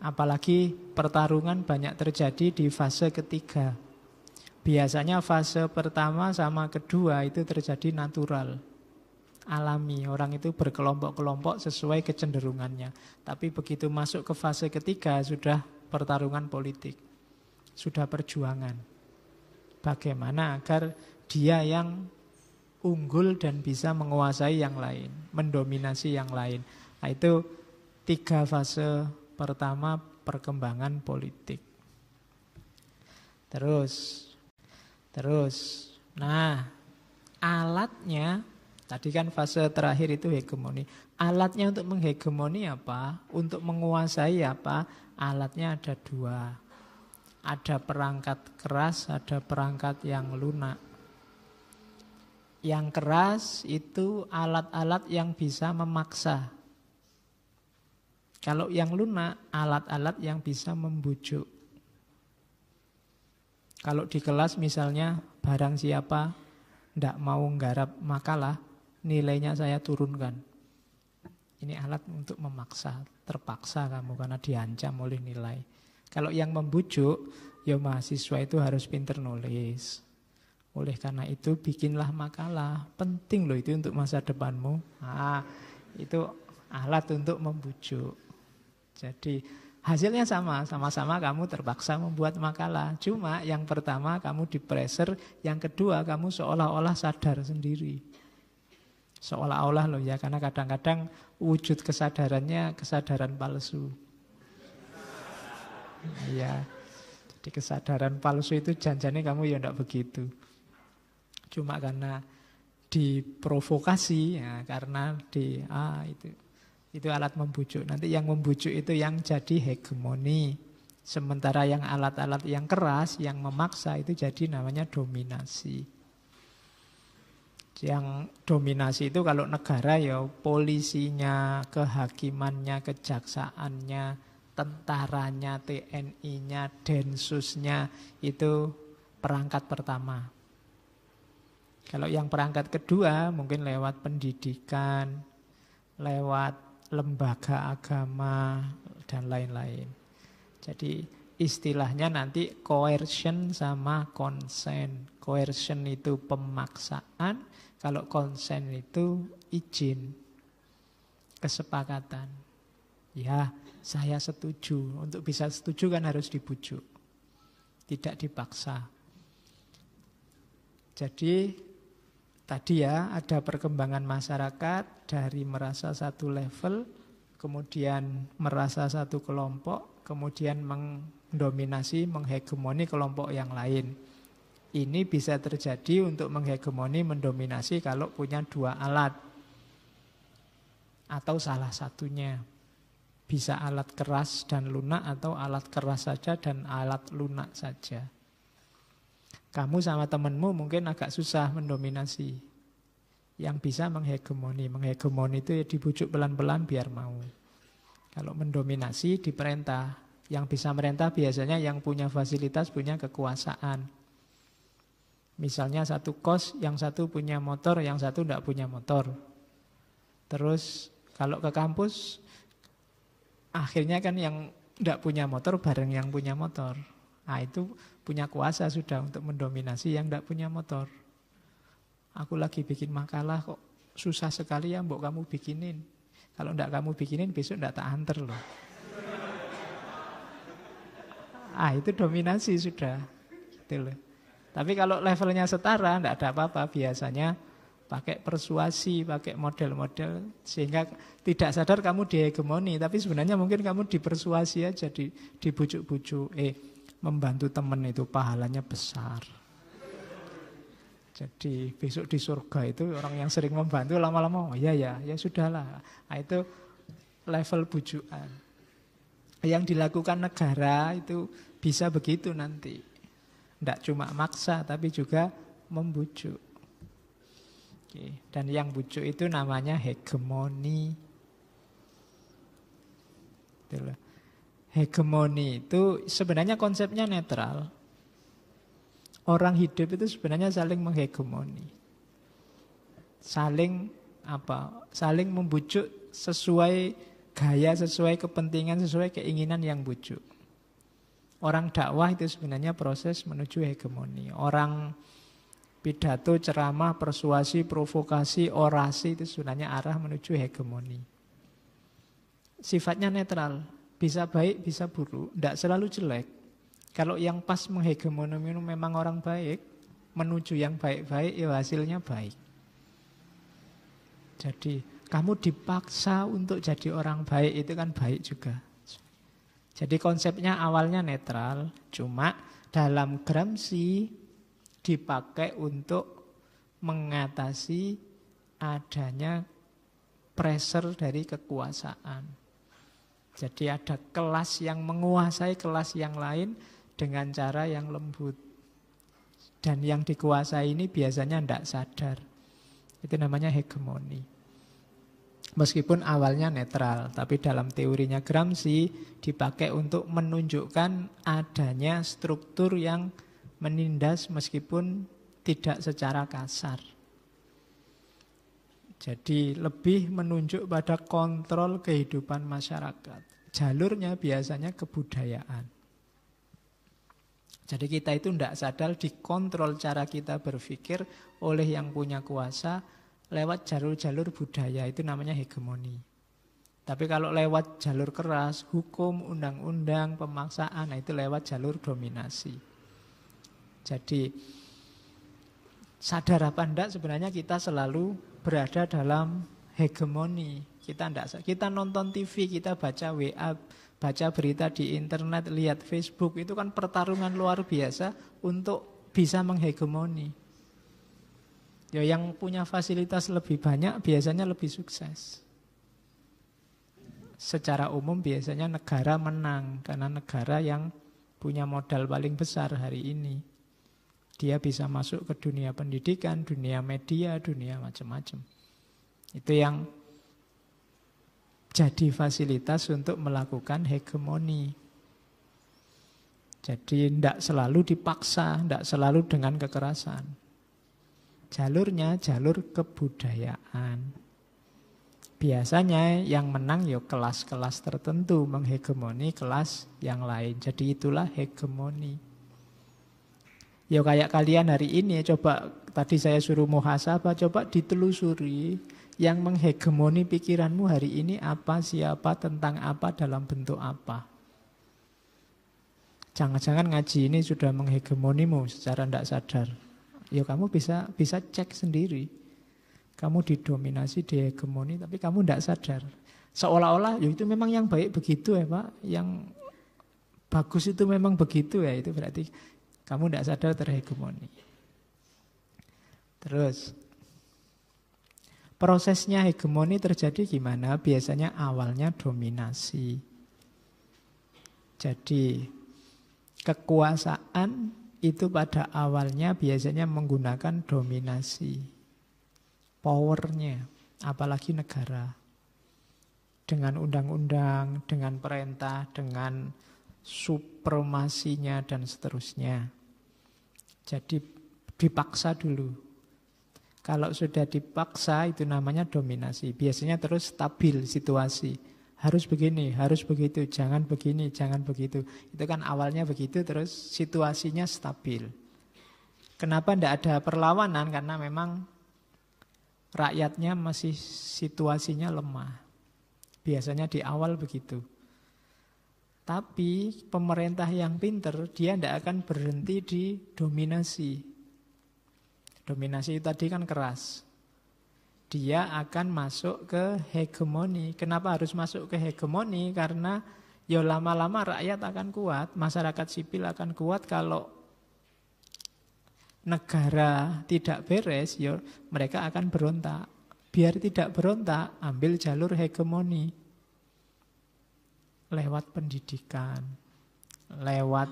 Apalagi pertarungan banyak terjadi di fase ketiga. Biasanya fase pertama sama kedua itu terjadi natural, alami. Orang itu berkelompok-kelompok sesuai kecenderungannya. Tapi begitu masuk ke fase ketiga sudah pertarungan politik, sudah perjuangan. Bagaimana agar dia yang unggul dan bisa menguasai yang lain, mendominasi yang lain. Nah, itu tiga fase pertama perkembangan politik. Terus. Nah, alatnya, tadi kan fase terakhir itu hegemoni. Alatnya untuk menghegemoni apa? Untuk menguasai apa? Alatnya ada dua. Ada perangkat keras, ada perangkat yang lunak. Yang keras itu alat-alat yang bisa memaksa. Kalau yang lunak, alat-alat yang bisa membujuk. Kalau di kelas misalnya barang siapa tidak mau nggarap makalah, nilainya saya turunkan. Ini alat untuk memaksa, terpaksa kamu karena diancam oleh nilai. Kalau yang membujuk, ya mahasiswa itu harus pinter nulis. Oleh karena itu bikinlah makalah, penting loh itu untuk masa depanmu. Nah, itu alat untuk membujuk. Jadi hasilnya sama-sama kamu terpaksa membuat makalah. Cuma yang pertama kamu di pressure, yang kedua kamu seolah-olah sadar sendiri. Seolah-olah loh ya, karena kadang-kadang wujud kesadarannya kesadaran palsu. Ya, jadi kesadaran palsu itu janjane kamu ya ndak begitu. Cuma karena diprovokasi, ya, karena itu alat membujuk. Nanti yang membujuk itu yang jadi hegemoni. Sementara yang alat-alat yang keras, yang memaksa itu jadi namanya dominasi. Yang dominasi itu kalau negara ya polisinya, kehakimannya, kejaksaannya, tentaranya, TNI-nya, Densusnya, itu perangkat pertama. Kalau yang perangkat kedua mungkin lewat pendidikan, lewat lembaga agama, dan lain-lain. Jadi istilahnya nanti coercion sama consent. Coercion itu pemaksaan, kalau consent itu izin, kesepakatan. Ya, saya setuju. Untuk bisa setuju kan harus dibujuk, tidak dipaksa. Jadi tadi ya ada perkembangan masyarakat dari merasa satu level, kemudian merasa satu kelompok, kemudian mendominasi, menghegemoni kelompok yang lain. Ini bisa terjadi untuk menghegemoni, mendominasi kalau punya dua alat. Atau salah satunya. Bisa alat keras dan lunak atau alat keras saja dan alat lunak saja. Kamu sama temanmu mungkin agak susah mendominasi. Yang bisa menghegemoni. Menghegemoni itu ya dibujuk pelan-pelan biar mau. Kalau mendominasi diperintah. Yang bisa merintah biasanya yang punya fasilitas, punya kekuasaan. Misalnya satu kos, yang satu punya motor, yang satu tidak punya motor. Terus kalau ke kampus, akhirnya kan yang tidak punya motor bareng yang punya motor. Nah itu punya kuasa sudah untuk mendominasi yang tidak punya motor. Aku lagi bikin makalah kok susah sekali ya, mbok kamu bikinin. Kalau tidak kamu bikinin besok tidak tak anter loh. Itu dominasi sudah. Gitu loh. Tapi kalau levelnya setara tidak ada apa-apa, biasanya pakai persuasi, pakai model-model sehingga tidak sadar kamu dihegemoni, tapi sebenarnya mungkin kamu dipersuasi aja, dibujuk-bujuk. Membantu teman itu pahalanya besar. Jadi besok di surga itu orang yang sering membantu lama-lama, ya sudahlah. Nah, itu level bujukan. Yang dilakukan negara itu bisa begitu nanti. Tidak cuma maksa tapi juga membujuk. Oke. Dan yang bujuk itu namanya hegemoni. Itulah. Hegemoni itu sebenarnya konsepnya netral. Orang hidup itu sebenarnya saling menghegemoni. Saling membujuk sesuai gaya, sesuai kepentingan, sesuai keinginan yang bujuk. Orang dakwah itu sebenarnya proses menuju hegemoni. Orang pidato, ceramah, persuasi, provokasi, orasi itu sebenarnya arah menuju hegemoni. Sifatnya netral. Bisa baik, bisa buruk, tidak selalu jelek. Kalau yang pas menghegemoni memang orang baik, menuju yang baik-baik, ya hasilnya baik. Jadi kamu dipaksa untuk jadi orang baik, itu kan baik juga. Jadi konsepnya awalnya netral, cuma dalam Gramsci dipakai untuk mengatasi adanya pressure dari kekuasaan. Jadi ada kelas yang menguasai kelas yang lain dengan cara yang lembut. Dan yang dikuasai ini biasanya tidak sadar. Itu namanya hegemoni. Meskipun awalnya netral, tapi dalam teorinya Gramsci dipakai untuk menunjukkan adanya struktur yang menindas meskipun tidak secara kasar. Jadi lebih menunjuk pada kontrol kehidupan masyarakat. Jalurnya biasanya kebudayaan. Jadi kita itu tidak sadar dikontrol cara kita berpikir oleh yang punya kuasa lewat jalur-jalur budaya, itu namanya hegemoni. Tapi kalau lewat jalur keras, hukum, undang-undang, pemaksaan, itu lewat jalur dominasi. Jadi sadar apa enggak sebenarnya kita selalu berada dalam hegemoni. Kita nonton TV, kita baca WA, baca berita di internet, lihat Facebook, itu kan pertarungan luar biasa untuk bisa menghegemoni. Ya, yang punya fasilitas lebih banyak biasanya lebih sukses. Secara umum biasanya negara menang karena negara yang punya modal paling besar hari ini. Dia bisa masuk ke dunia pendidikan, dunia media, dunia macam-macam. Itu yang jadi fasilitas untuk melakukan hegemoni. Jadi tidak selalu dipaksa, tidak selalu dengan kekerasan. Jalurnya jalur kebudayaan. Biasanya yang menang ya kelas-kelas tertentu menghegemoni kelas yang lain. Jadi itulah hegemoni. Ya kayak kalian hari ini, coba tadi saya suruh muhasabah, coba ditelusuri yang menghegemoni pikiranmu hari ini apa, siapa, tentang apa, dalam bentuk apa. Jangan-jangan ngaji ini sudah menghegemonimu secara tidak sadar. Ya kamu bisa cek sendiri. Kamu didominasi, dihegemoni, tapi kamu tidak sadar. Seolah-olah ya itu memang yang baik begitu ya Pak, yang bagus itu memang begitu ya, itu berarti kamu tidak sadar terhegemoni. Terus, prosesnya hegemoni terjadi gimana? Biasanya awalnya dominasi. Jadi, kekuasaan itu pada awalnya biasanya menggunakan dominasi. Powernya, apalagi negara. Dengan undang-undang, dengan perintah, dengan supremasinya dan seterusnya. Jadi dipaksa dulu. Kalau sudah dipaksa itu namanya dominasi. Biasanya terus stabil situasi. Harus begini, harus begitu, jangan begini, jangan begitu. Itu kan awalnya begitu, terus situasinya stabil. Kenapa tidak ada perlawanan? Karena memang rakyatnya masih situasinya lemah. Biasanya di awal begitu. Tapi pemerintah yang pinter, dia tidak akan berhenti di dominasi. Dominasi tadi kan keras. Dia akan masuk ke hegemoni. Kenapa harus masuk ke hegemoni? Karena ya lama-lama rakyat akan kuat, masyarakat sipil akan kuat. Kalau negara tidak beres, ya mereka akan berontak. Biar tidak berontak, ambil jalur hegemoni. Lewat pendidikan, lewat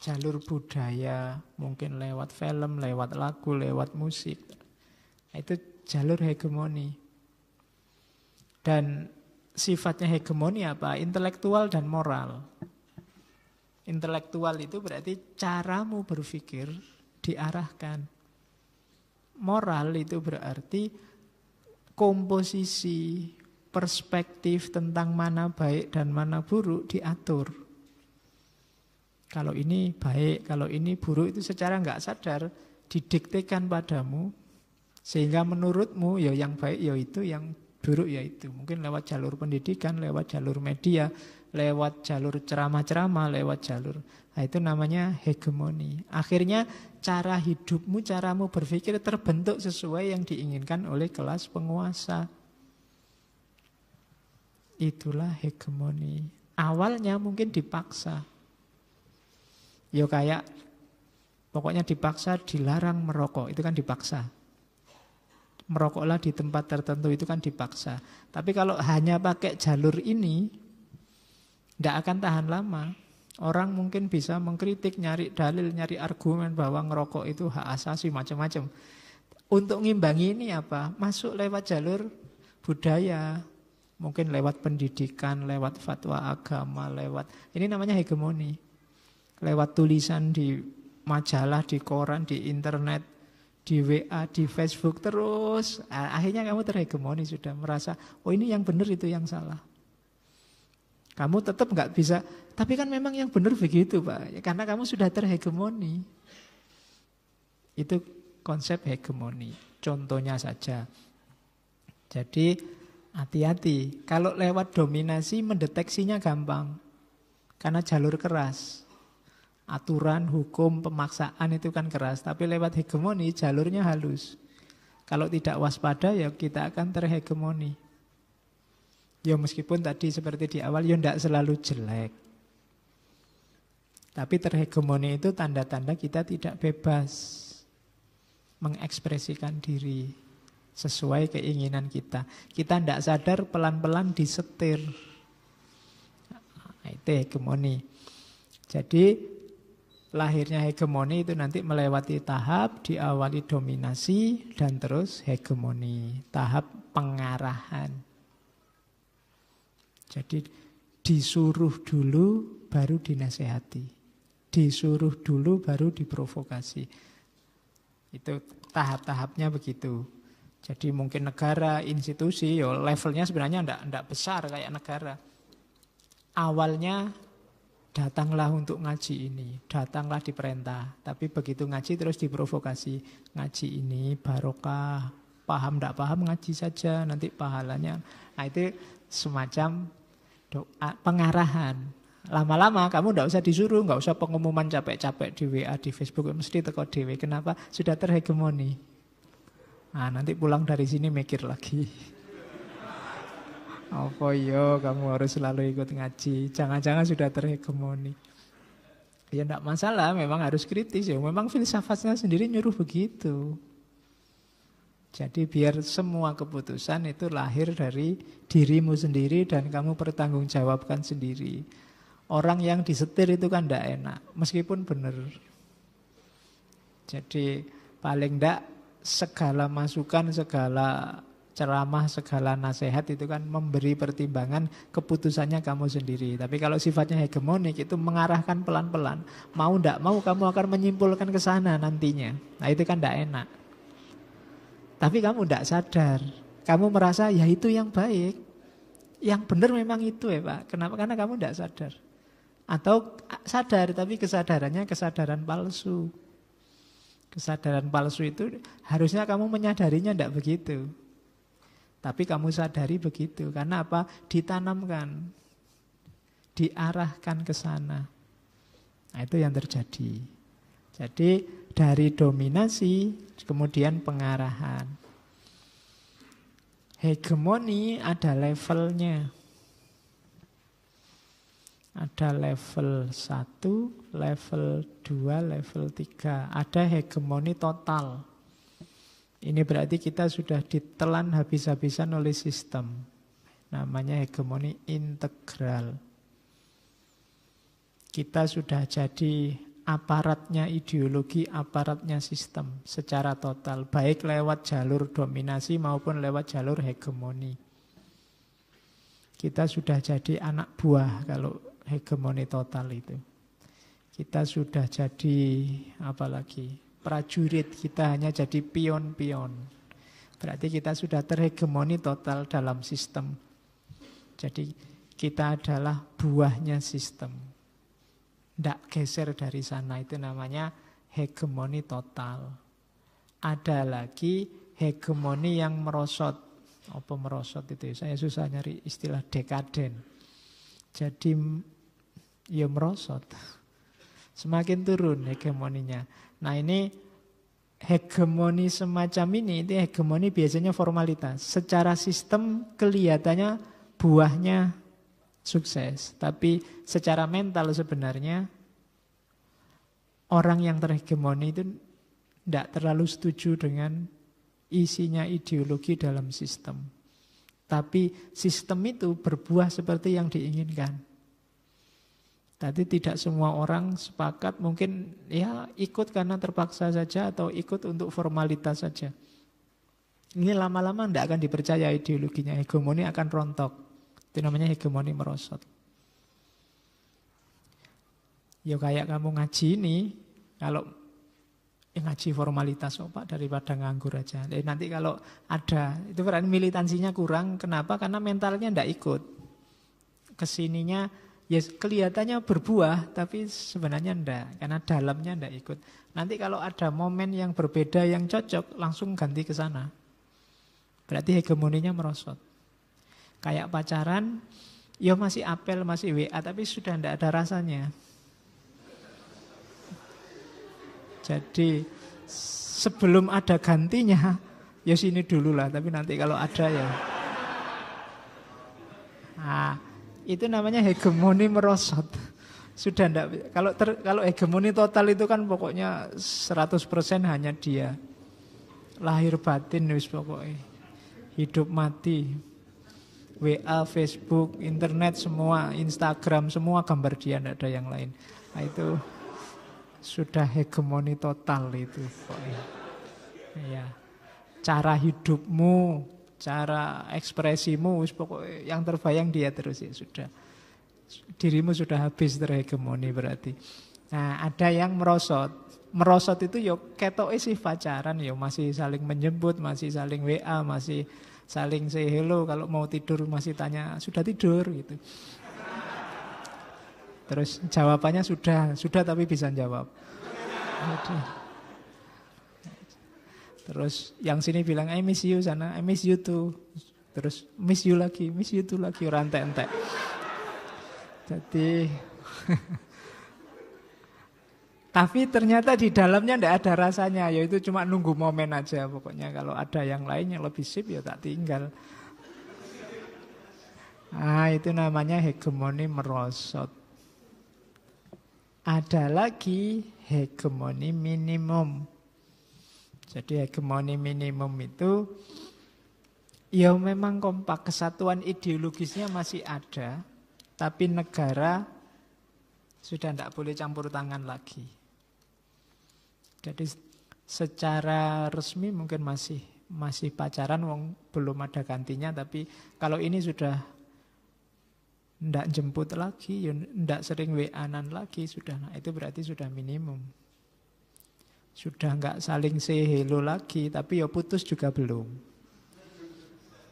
jalur budaya, mungkin lewat film, lewat lagu, lewat musik. Itu jalur hegemoni. Dan sifatnya hegemoni apa? Intelektual dan moral. Intelektual itu berarti caramu berpikir diarahkan. Moral itu berarti komposisi, perspektif tentang mana baik dan mana buruk diatur. Kalau ini baik, kalau ini buruk itu secara nggak sadar didiktekan padamu. Sehingga menurutmu ya yang baik ya itu, yang buruk ya itu. Mungkin lewat jalur pendidikan, lewat jalur media, lewat jalur ceramah-ceramah, lewat jalur. Nah, itu namanya hegemoni. Akhirnya cara hidupmu, caramu berpikir terbentuk sesuai yang diinginkan oleh kelas penguasa. Itulah hegemoni. Awalnya mungkin dipaksa. Ya kayak pokoknya dipaksa dilarang merokok, itu kan dipaksa. Merokoklah di tempat tertentu, itu kan dipaksa. Tapi kalau hanya pakai jalur ini, tidak akan tahan lama. Orang mungkin bisa mengkritik, nyari dalil, nyari argumen bahwa ngerokok itu hak asasi, macam-macam. Untuk ngimbangi ini apa? Masuk lewat jalur budaya. Mungkin lewat pendidikan, lewat fatwa agama, lewat... Ini namanya hegemoni. Lewat tulisan di majalah, di koran, di internet, di WA, di Facebook, terus. Akhirnya kamu terhegemoni, sudah merasa, oh ini yang benar, itu yang salah. Kamu tetap nggak bisa, tapi kan memang yang benar begitu Pak. Karena kamu sudah terhegemoni. Itu konsep hegemoni. Contohnya saja. Jadi... hati-hati, kalau lewat dominasi mendeteksinya gampang. Karena jalur keras. Aturan, hukum, pemaksaan itu kan keras. Tapi lewat hegemoni jalurnya halus. Kalau tidak waspada ya kita akan terhegemoni. Ya meskipun tadi seperti di awal ya tidak selalu jelek. Tapi terhegemoni itu tanda-tanda kita tidak bebas mengekspresikan diri sesuai keinginan kita. Kita tidak sadar pelan-pelan disetir. Nah, itu hegemoni. Jadi lahirnya hegemoni itu nanti melewati tahap, diawali dominasi dan terus hegemoni. Tahap pengarahan. Jadi disuruh dulu baru dinasehati. Disuruh dulu baru diprovokasi. Itu tahap-tahapnya begitu. Jadi mungkin negara, institusi, ya levelnya sebenarnya enggak besar kayak negara. Awalnya datanglah untuk ngaji ini, datanglah diperintah. Tapi begitu ngaji terus diprovokasi. Ngaji ini barokah, paham enggak paham ngaji saja, nanti pahalanya. Nah itu semacam doa, pengarahan. Lama-lama kamu enggak usah disuruh, enggak usah pengumuman capek-capek di WA, di Facebook, mesti teko dhewe. Kenapa? Sudah terhegemoni. Nah, nanti pulang dari sini mikir lagi. Apa yo kamu harus selalu ikut ngaji? Jangan-jangan sudah terhegemoni. Ya enggak masalah, memang harus kritis ya. Memang filsafatnya sendiri nyuruh begitu. Jadi biar semua keputusan itu lahir dari dirimu sendiri dan kamu pertanggungjawabkan sendiri. Orang yang disetir itu kan tidak enak, meskipun benar. Jadi paling tidak segala masukan, segala ceramah, segala nasihat itu kan memberi pertimbangan, keputusannya kamu sendiri. Tapi kalau sifatnya hegemonik itu mengarahkan pelan-pelan. Mau tidak mau kamu akan menyimpulkan ke sana nantinya. Nah itu kan tidak enak. Tapi kamu tidak sadar. Kamu merasa ya itu yang baik. Yang benar memang itu ya Pak. Kenapa? Karena kamu tidak sadar. Atau sadar tapi kesadarannya kesadaran palsu. Kesadaran palsu itu harusnya kamu menyadarinya tidak begitu. Tapi kamu sadari begitu. Karena apa? Ditanamkan. Diarahkan ke sana. Nah itu yang terjadi. Jadi dari dominasi kemudian pengarahan. Hegemoni ada levelnya. Ada level 1, level 2, level 3. Ada hegemoni total. Ini berarti kita sudah ditelan habis-habisan oleh sistem. Namanya hegemoni integral. Kita sudah jadi aparatnya ideologi, aparatnya sistem secara total. Baik lewat jalur dominasi maupun lewat jalur hegemoni. Kita sudah jadi anak buah kalau hegemoni total itu. Kita sudah jadi apalagi prajurit, kita hanya jadi pion-pion. Berarti kita sudah terhegemoni total dalam sistem. Jadi kita adalah buahnya sistem. Tidak geser dari sana, itu namanya hegemoni total. Ada lagi hegemoni yang merosot. Apa merosot itu? Saya susah nyari istilah dekaden. Jadi ya merosot. Semakin turun hegemoninya. Nah ini hegemoni semacam ini, itu hegemoni biasanya formalitas. Secara sistem kelihatannya buahnya sukses. Tapi secara mental sebenarnya orang yang terhegemoni itu tidak terlalu setuju dengan isinya ideologi dalam sistem. Tapi sistem itu berbuah seperti yang diinginkan. Tadi tidak semua orang sepakat, mungkin ya ikut karena terpaksa saja atau ikut untuk formalitas saja. Ini lama-lama tidak akan dipercaya ideologinya, hegemoni akan rontok. Itu namanya hegemoni merosot. Ya kayak kamu ngaji ini, kalau ngaji formalitas Pak daripada nganggur aja. Nanti kalau ada, itu berarti militansinya kurang. Kenapa? Karena mentalnya tidak ikut. Kesininya ya kelihatannya berbuah, tapi sebenarnya enggak. Karena dalamnya enggak ikut. Nanti kalau ada momen yang berbeda, yang cocok, langsung ganti ke sana. Berarti hegemoninya merosot. Kayak pacaran, ya masih apel, masih WA, tapi sudah enggak ada rasanya. Jadi sebelum ada gantinya, Ya sini dulu lah, tapi nanti kalau ada ya. Nah, itu namanya hegemoni merosot. Sudah enggak, kalau hegemoni total itu kan pokoknya 100% hanya dia. Lahir batin wis pokoknya. Hidup mati. WA, Facebook, internet semua, Instagram semua gambar dia, enggak ada yang lain. Nah, itu sudah hegemoni total itu pokoknya. Ya. Cara hidupmu, cara ekspresimu, pokoknya yang terbayang dia terus ya sudah. Dirimu sudah habis terhegemoni berarti. Nah, ada yang merosot. Merosot itu ya ketoke sih pacaran ya masih saling menjemput, masih saling WA, masih saling say hello, kalau mau tidur masih tanya sudah tidur gitu. Terus jawabannya sudah tapi bisa jawab. Terus yang sini bilang I miss you, sana I miss you too. Terus miss you too lagi, ora entek-entek. Jadi tapi ternyata di dalamnya ndak ada rasanya, yaitu cuma nunggu momen aja pokoknya. Kalau ada yang lain yang lebih sip ya tak tinggal. Ah, itu namanya hegemoni merosot. Ada lagi hegemoni minimum. Jadi hegemoni minimum itu ya memang kompak, kesatuan ideologisnya masih ada, tapi negara sudah tidak boleh campur tangan lagi. Jadi secara resmi mungkin masih pacaran, wong belum ada gantinya, tapi kalau ini sudah tidak jemput lagi, tidak sering WA-an lagi, sudah, nah itu berarti sudah minimum. Sudah nggak saling say hello lagi, tapi ya putus juga belum.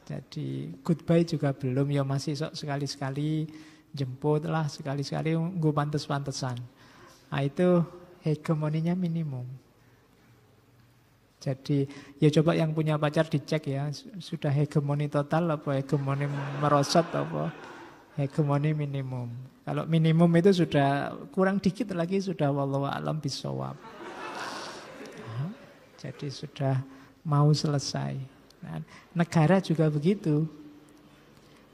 Jadi goodbye juga belum, ya masih sok sekali-sekali jemput lah, sekali-sekali gue pantes-pantesan. Nah itu hegemoninya minimum. Jadi ya coba yang punya pacar dicek ya, sudah hegemoni total apa hegemoni merosot apa hegemoni minimum. Kalau minimum itu sudah kurang dikit lagi sudah wallahu a'lam bishawab. Jadi sudah mau selesai. Nah, negara juga begitu.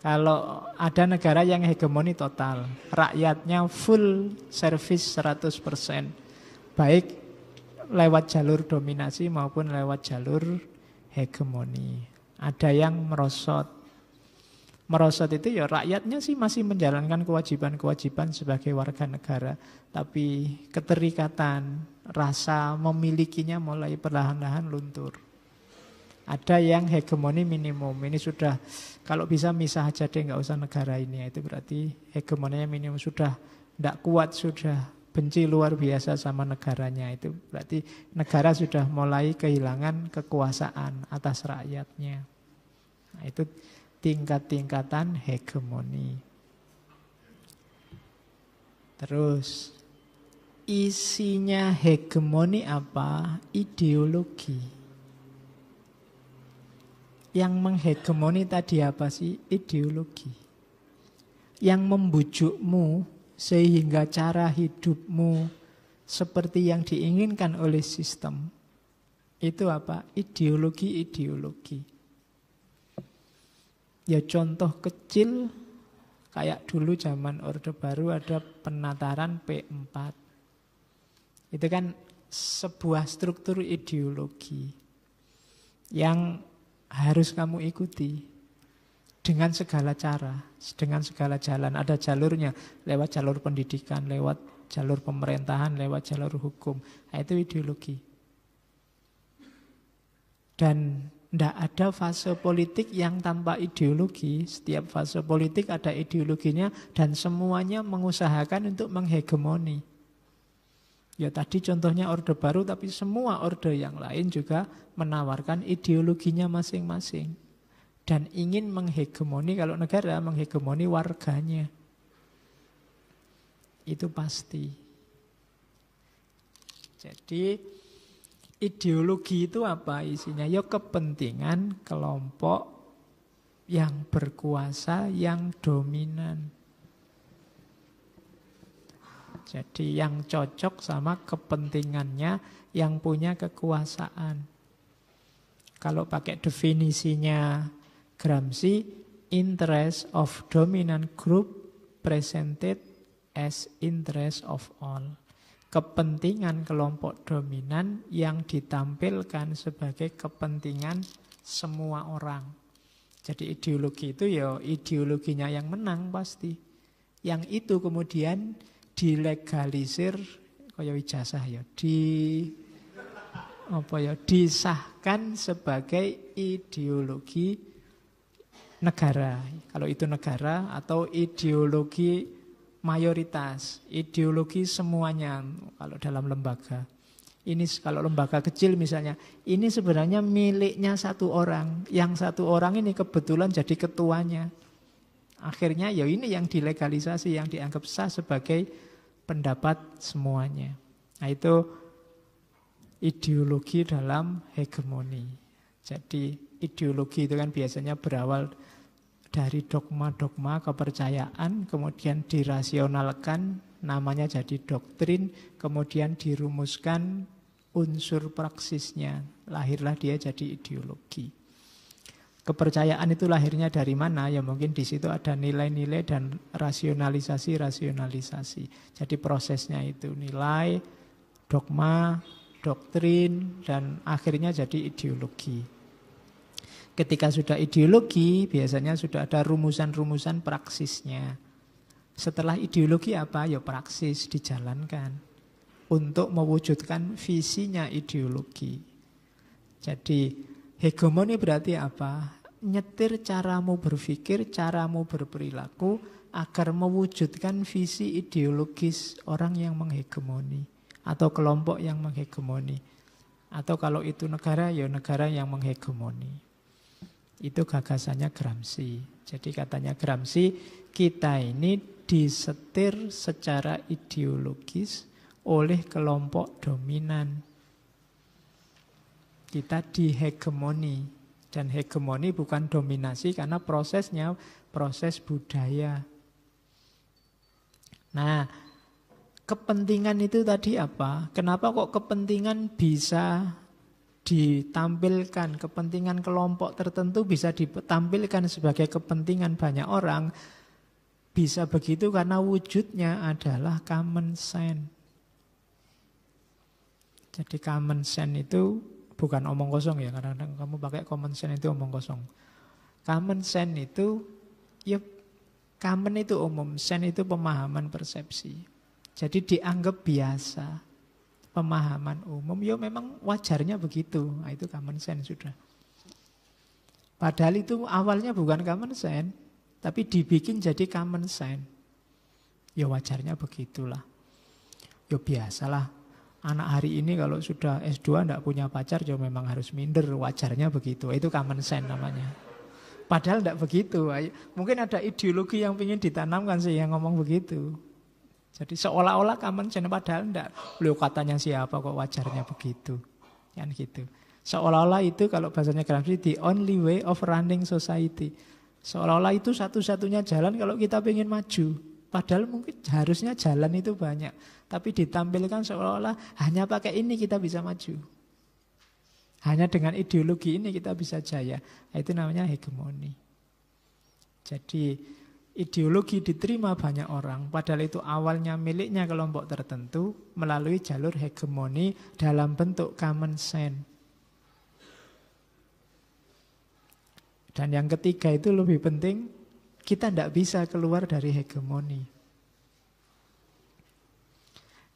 Kalau ada negara yang hegemoni total, rakyatnya full service 100%. Baik lewat jalur dominasi maupun lewat jalur hegemoni. Ada yang merosot. Merosot itu ya rakyatnya sih masih menjalankan kewajiban-kewajiban sebagai warga negara. Tapi keterikatan, rasa memilikinya mulai perlahan-lahan luntur. Ada yang hegemoni minimum. Ini sudah, kalau bisa misah aja deh, nggak usah negara ini. Itu berarti hegemoninya minimum. Sudah tidak kuat, sudah benci luar biasa sama negaranya. Itu berarti negara sudah mulai kehilangan kekuasaan atas rakyatnya. Nah, itu tingkat-tingkatan hegemoni. Terus isinya hegemoni apa? Ideologi. Yang menghegemoni tadi apa sih? Ideologi. Yang membujukmu sehingga cara hidupmu seperti yang diinginkan oleh sistem. Itu apa? Ideologi-ideologi. Ya contoh kecil, kayak dulu zaman Orde Baru ada penataran P4. Itu kan sebuah struktur ideologi yang harus kamu ikuti dengan segala cara, dengan segala jalan. Ada jalurnya, lewat jalur pendidikan, lewat jalur pemerintahan, lewat jalur hukum. Nah, itu ideologi. Dan tidak ada fase politik yang tanpa ideologi. Setiap fase politik ada ideologinya dan semuanya mengusahakan untuk menghegemoni. Ya tadi contohnya Orde Baru, tapi semua orde yang lain juga menawarkan ideologinya masing-masing. Dan ingin menghegemoni, kalau negara menghegemoni warganya. Itu pasti. Jadi ideologi itu apa isinya? Ya kepentingan kelompok yang berkuasa, yang dominan. Jadi yang cocok sama kepentingannya yang punya kekuasaan. Kalau pakai definisinya Gramsci, interest of dominant group presented as interest of all. Kepentingan kelompok dominan yang ditampilkan sebagai kepentingan semua orang. Jadi ideologi itu ya ideologinya yang menang pasti. Yang itu kemudian dilegalisir, kaya ijazah ya, disahkan sebagai ideologi negara. Kalau itu negara atau ideologi mayoritas, ideologi semuanya kalau dalam lembaga. Ini kalau lembaga kecil misalnya, ini sebenarnya miliknya satu orang. Yang satu orang ini kebetulan jadi ketuanya. Akhirnya ya ini yang dilegalisasi, yang dianggap sah sebagai pendapat semuanya. Nah itu ideologi dalam hegemoni. Jadi ideologi itu kan biasanya berawal dari dogma-dogma kepercayaan, kemudian dirasionalkan, namanya jadi doktrin, kemudian dirumuskan unsur praksisnya. Lahirlah dia jadi ideologi. Kepercayaan itu lahirnya dari mana? Ya mungkin di situ ada nilai-nilai dan rasionalisasi. Jadi prosesnya itu nilai, dogma, doktrin, dan akhirnya jadi ideologi. Ketika sudah ideologi, biasanya sudah ada rumusan-rumusan praksisnya. Setelah ideologi apa? Ya praksis dijalankan untuk mewujudkan visinya ideologi. Jadi hegemoni berarti apa? Nyetir caramu berpikir, caramu berperilaku agar mewujudkan visi ideologis orang yang menghegemoni atau kelompok yang menghegemoni. Atau kalau itu negara, ya negara yang menghegemoni. Itu gagasannya Gramsci. Jadi katanya Gramsci, kita ini disetir secara ideologis oleh kelompok dominan. Kita dihegemoni. Dan hegemoni bukan dominasi karena prosesnya proses budaya. Nah, kepentingan itu tadi apa? Kenapa kok kepentingan bisa ditampilkan, kepentingan kelompok tertentu bisa ditampilkan sebagai kepentingan banyak orang? Bisa begitu karena wujudnya adalah common sense. Jadi common sense itu bukan omong kosong ya, kadang-kadang kamu pakai common sense itu omong kosong. Common sense itu, ya common itu umum, sense itu pemahaman persepsi. Jadi dianggap biasa, pemahaman umum, ya memang wajarnya begitu. Nah, itu common sense sudah. Padahal itu awalnya bukan common sense, tapi dibikin jadi common sense. Ya wajarnya begitulah. Ya biasalah. Anak hari ini kalau sudah S2 tidak punya pacar, ya memang harus minder, wajarnya begitu. Itu common sense namanya. Padahal tidak begitu. Mungkin ada ideologi yang ingin ditanamkan sih yang ngomong begitu. Jadi seolah-olah common sense, padahal tidak. Beliau katanya siapa kok wajarnya begitu. Kan gitu. Seolah-olah itu kalau bahasanya Gramsci, the only way of running society. Seolah-olah itu satu-satunya jalan kalau kita ingin maju. Padahal mungkin harusnya jalan itu banyak. Tapi ditampilkan seolah-olah hanya pakai ini kita bisa maju. Hanya dengan ideologi ini kita bisa jaya. Itu namanya hegemoni. Jadi ideologi diterima banyak orang. Padahal itu awalnya miliknya kelompok tertentu melalui jalur hegemoni dalam bentuk common sense. Dan yang ketiga itu lebih penting, kita tidak bisa keluar dari hegemoni.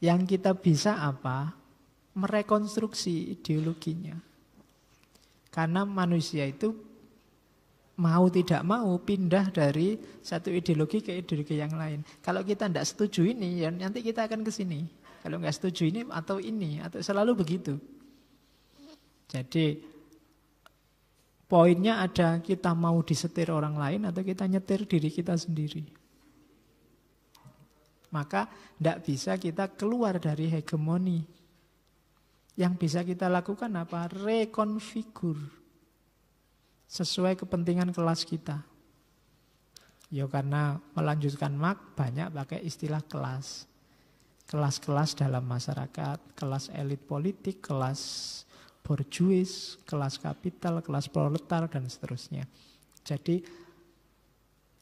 Yang kita bisa apa? Merekonstruksi ideologinya. Karena manusia itu mau tidak mau pindah dari satu ideologi ke ideologi yang lain. Kalau kita tidak setuju ini, ya nanti kita akan ke sini. Kalau nggak setuju ini, atau selalu begitu. Jadi poinnya ada kita mau disetir orang lain atau kita nyetir diri kita sendiri. Maka tidak bisa kita keluar dari hegemoni. Yang bisa kita lakukan apa? Rekonfigur. Sesuai kepentingan kelas kita. Ya karena melanjutkan banyak pakai istilah kelas. Kelas-kelas dalam masyarakat, kelas elit politik, kelas borjuis, kelas kapital, kelas proletar, dan seterusnya. Jadi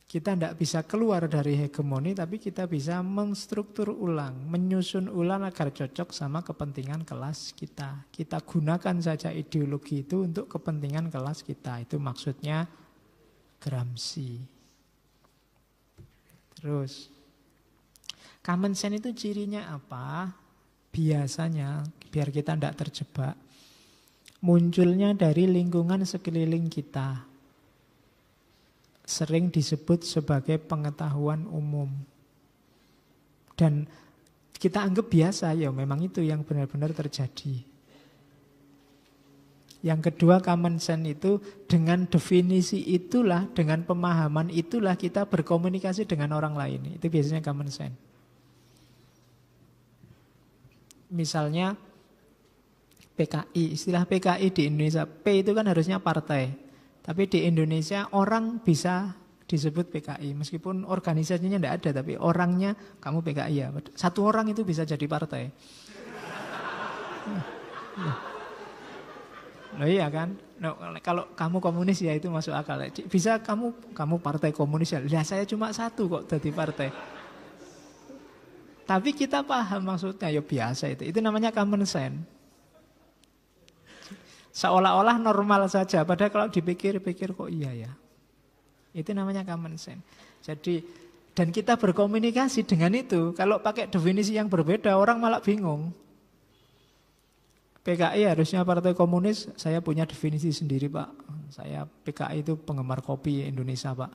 kita tidak bisa keluar dari hegemoni, tapi kita bisa menstruktur ulang, menyusun ulang agar cocok sama kepentingan kelas kita. Kita gunakan saja ideologi itu untuk kepentingan kelas kita. Itu maksudnya Gramsci. Terus, common sense itu cirinya apa? Biasanya, biar kita tidak terjebak, munculnya dari lingkungan sekeliling kita. Sering disebut sebagai pengetahuan umum. Dan kita anggap biasa, ya memang itu yang benar-benar terjadi. Yang kedua, common sense itu dengan definisi itulah, dengan pemahaman itulah kita berkomunikasi dengan orang lain. Itu biasanya common sense. Misalnya PKI, istilah PKI di Indonesia, P itu kan harusnya partai. Tapi di Indonesia orang bisa disebut PKI. Meskipun organisasinya tidak ada, tapi orangnya kamu PKI ya. Satu orang itu bisa jadi partai. Loh iya kan? No, kalau kamu komunis ya itu masuk akal. Bisa kamu partai komunis ya. Lah saya cuma satu kok jadi partai. Tapi kita paham maksudnya, ya biasa itu. Itu namanya common sense. Seolah-olah normal saja, padahal kalau dipikir-pikir kok iya ya. Itu namanya common sense. Jadi, dan kita berkomunikasi dengan itu. Kalau pakai definisi yang berbeda, orang malah bingung. PKI harusnya Partai Komunis, saya punya definisi sendiri Pak. Saya PKI itu penggemar kopi Indonesia Pak.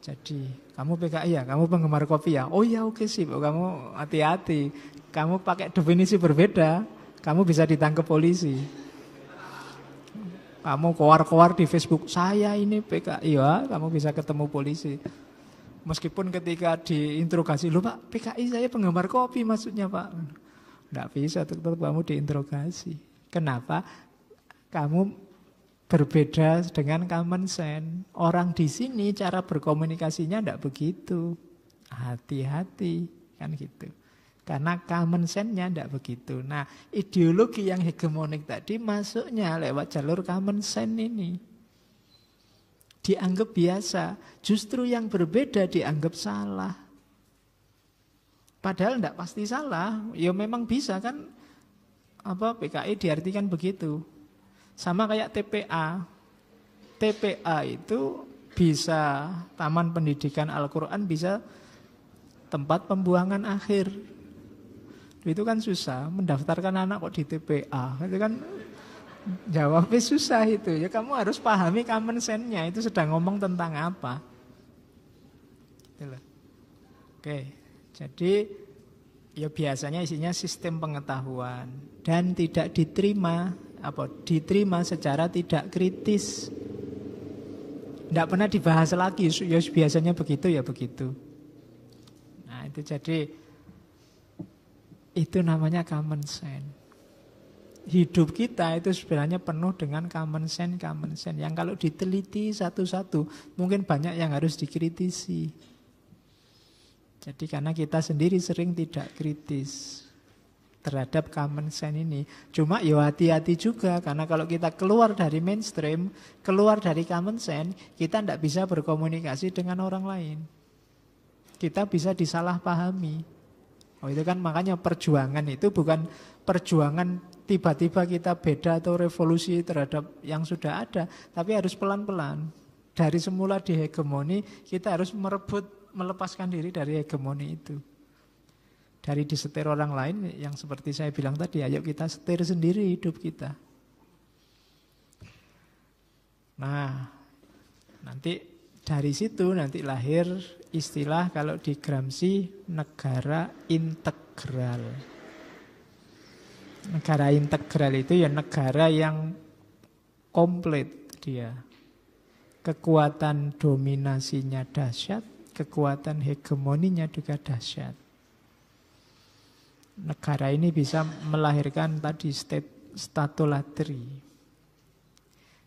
Jadi, kamu PKI ya, kamu penggemar kopi ya. Oh ya oke sih, kamu hati-hati. Kamu pakai definisi berbeda, kamu bisa ditangkap polisi. Kamu keluar-keluar di Facebook, saya ini PKI ya, kamu bisa ketemu polisi. Meskipun ketika diinterogasi, loh Pak, PKI saya penggemar kopi maksudnya Pak. Nggak bisa, tetap kamu diinterogasi. Kenapa? Kamu berbeda dengan common sense. Orang di sini cara berkomunikasinya nggak begitu. Hati-hati, kan gitu. Karena common sense-nya tidak begitu. Nah, ideologi yang hegemonik tadi masuknya lewat jalur common sense ini. Dianggap biasa. Justru yang berbeda dianggap salah. Padahal tidak pasti salah. Ya memang bisa kan. PKI diartikan begitu. Sama kayak TPA. TPA itu bisa Taman Pendidikan Al-Quran, bisa tempat pembuangan akhir. Itu kan susah, mendaftarkan anak kok di TPA. Itu kan jawabnya susah itu. Ya kamu harus pahami common sense-nya, itu sedang ngomong tentang apa. Gitu loh. Oke, jadi ya biasanya isinya sistem pengetahuan dan tidak diterima secara tidak kritis. Tidak pernah dibahas lagi, ya biasanya begitu ya begitu. Nah, itu jadi itu namanya common sense. Hidup kita itu sebenarnya penuh dengan common sense. Yang kalau diteliti satu-satu, mungkin banyak yang harus dikritisi. Jadi karena kita sendiri sering tidak kritis terhadap common sense ini. Cuma ya hati-hati juga, karena kalau kita keluar dari mainstream, keluar dari common sense, kita tidak bisa berkomunikasi dengan orang lain. Kita bisa disalahpahami. Oh itu kan makanya perjuangan itu bukan perjuangan tiba-tiba kita beda atau revolusi terhadap yang sudah ada. Tapi harus pelan-pelan. Dari semula dihegemoni, kita harus melepaskan diri dari hegemoni itu. Dari disetir orang lain, yang seperti saya bilang tadi, ayo kita setir sendiri hidup kita. Nah, nanti dari situ nanti lahir istilah kalau di Gramsci negara integral. Negara integral itu ya negara yang komplit dia. Kekuatan dominasinya dahsyat, kekuatan hegemoninya juga dahsyat. Negara ini bisa melahirkan tadi statolatri.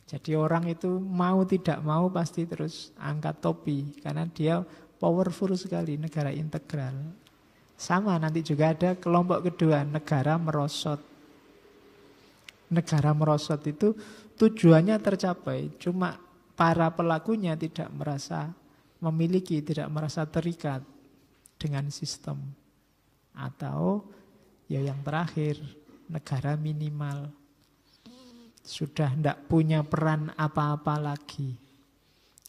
Jadi orang itu mau tidak mau pasti terus angkat topi karena dia powerful sekali, negara integral. Sama nanti juga ada kelompok kedua, negara merosot. Negara merosot itu tujuannya tercapai, cuma para pelakunya tidak merasa memiliki, tidak merasa terikat dengan sistem. Atau ya yang terakhir, negara minimal sudah tidak punya peran apa-apa lagi.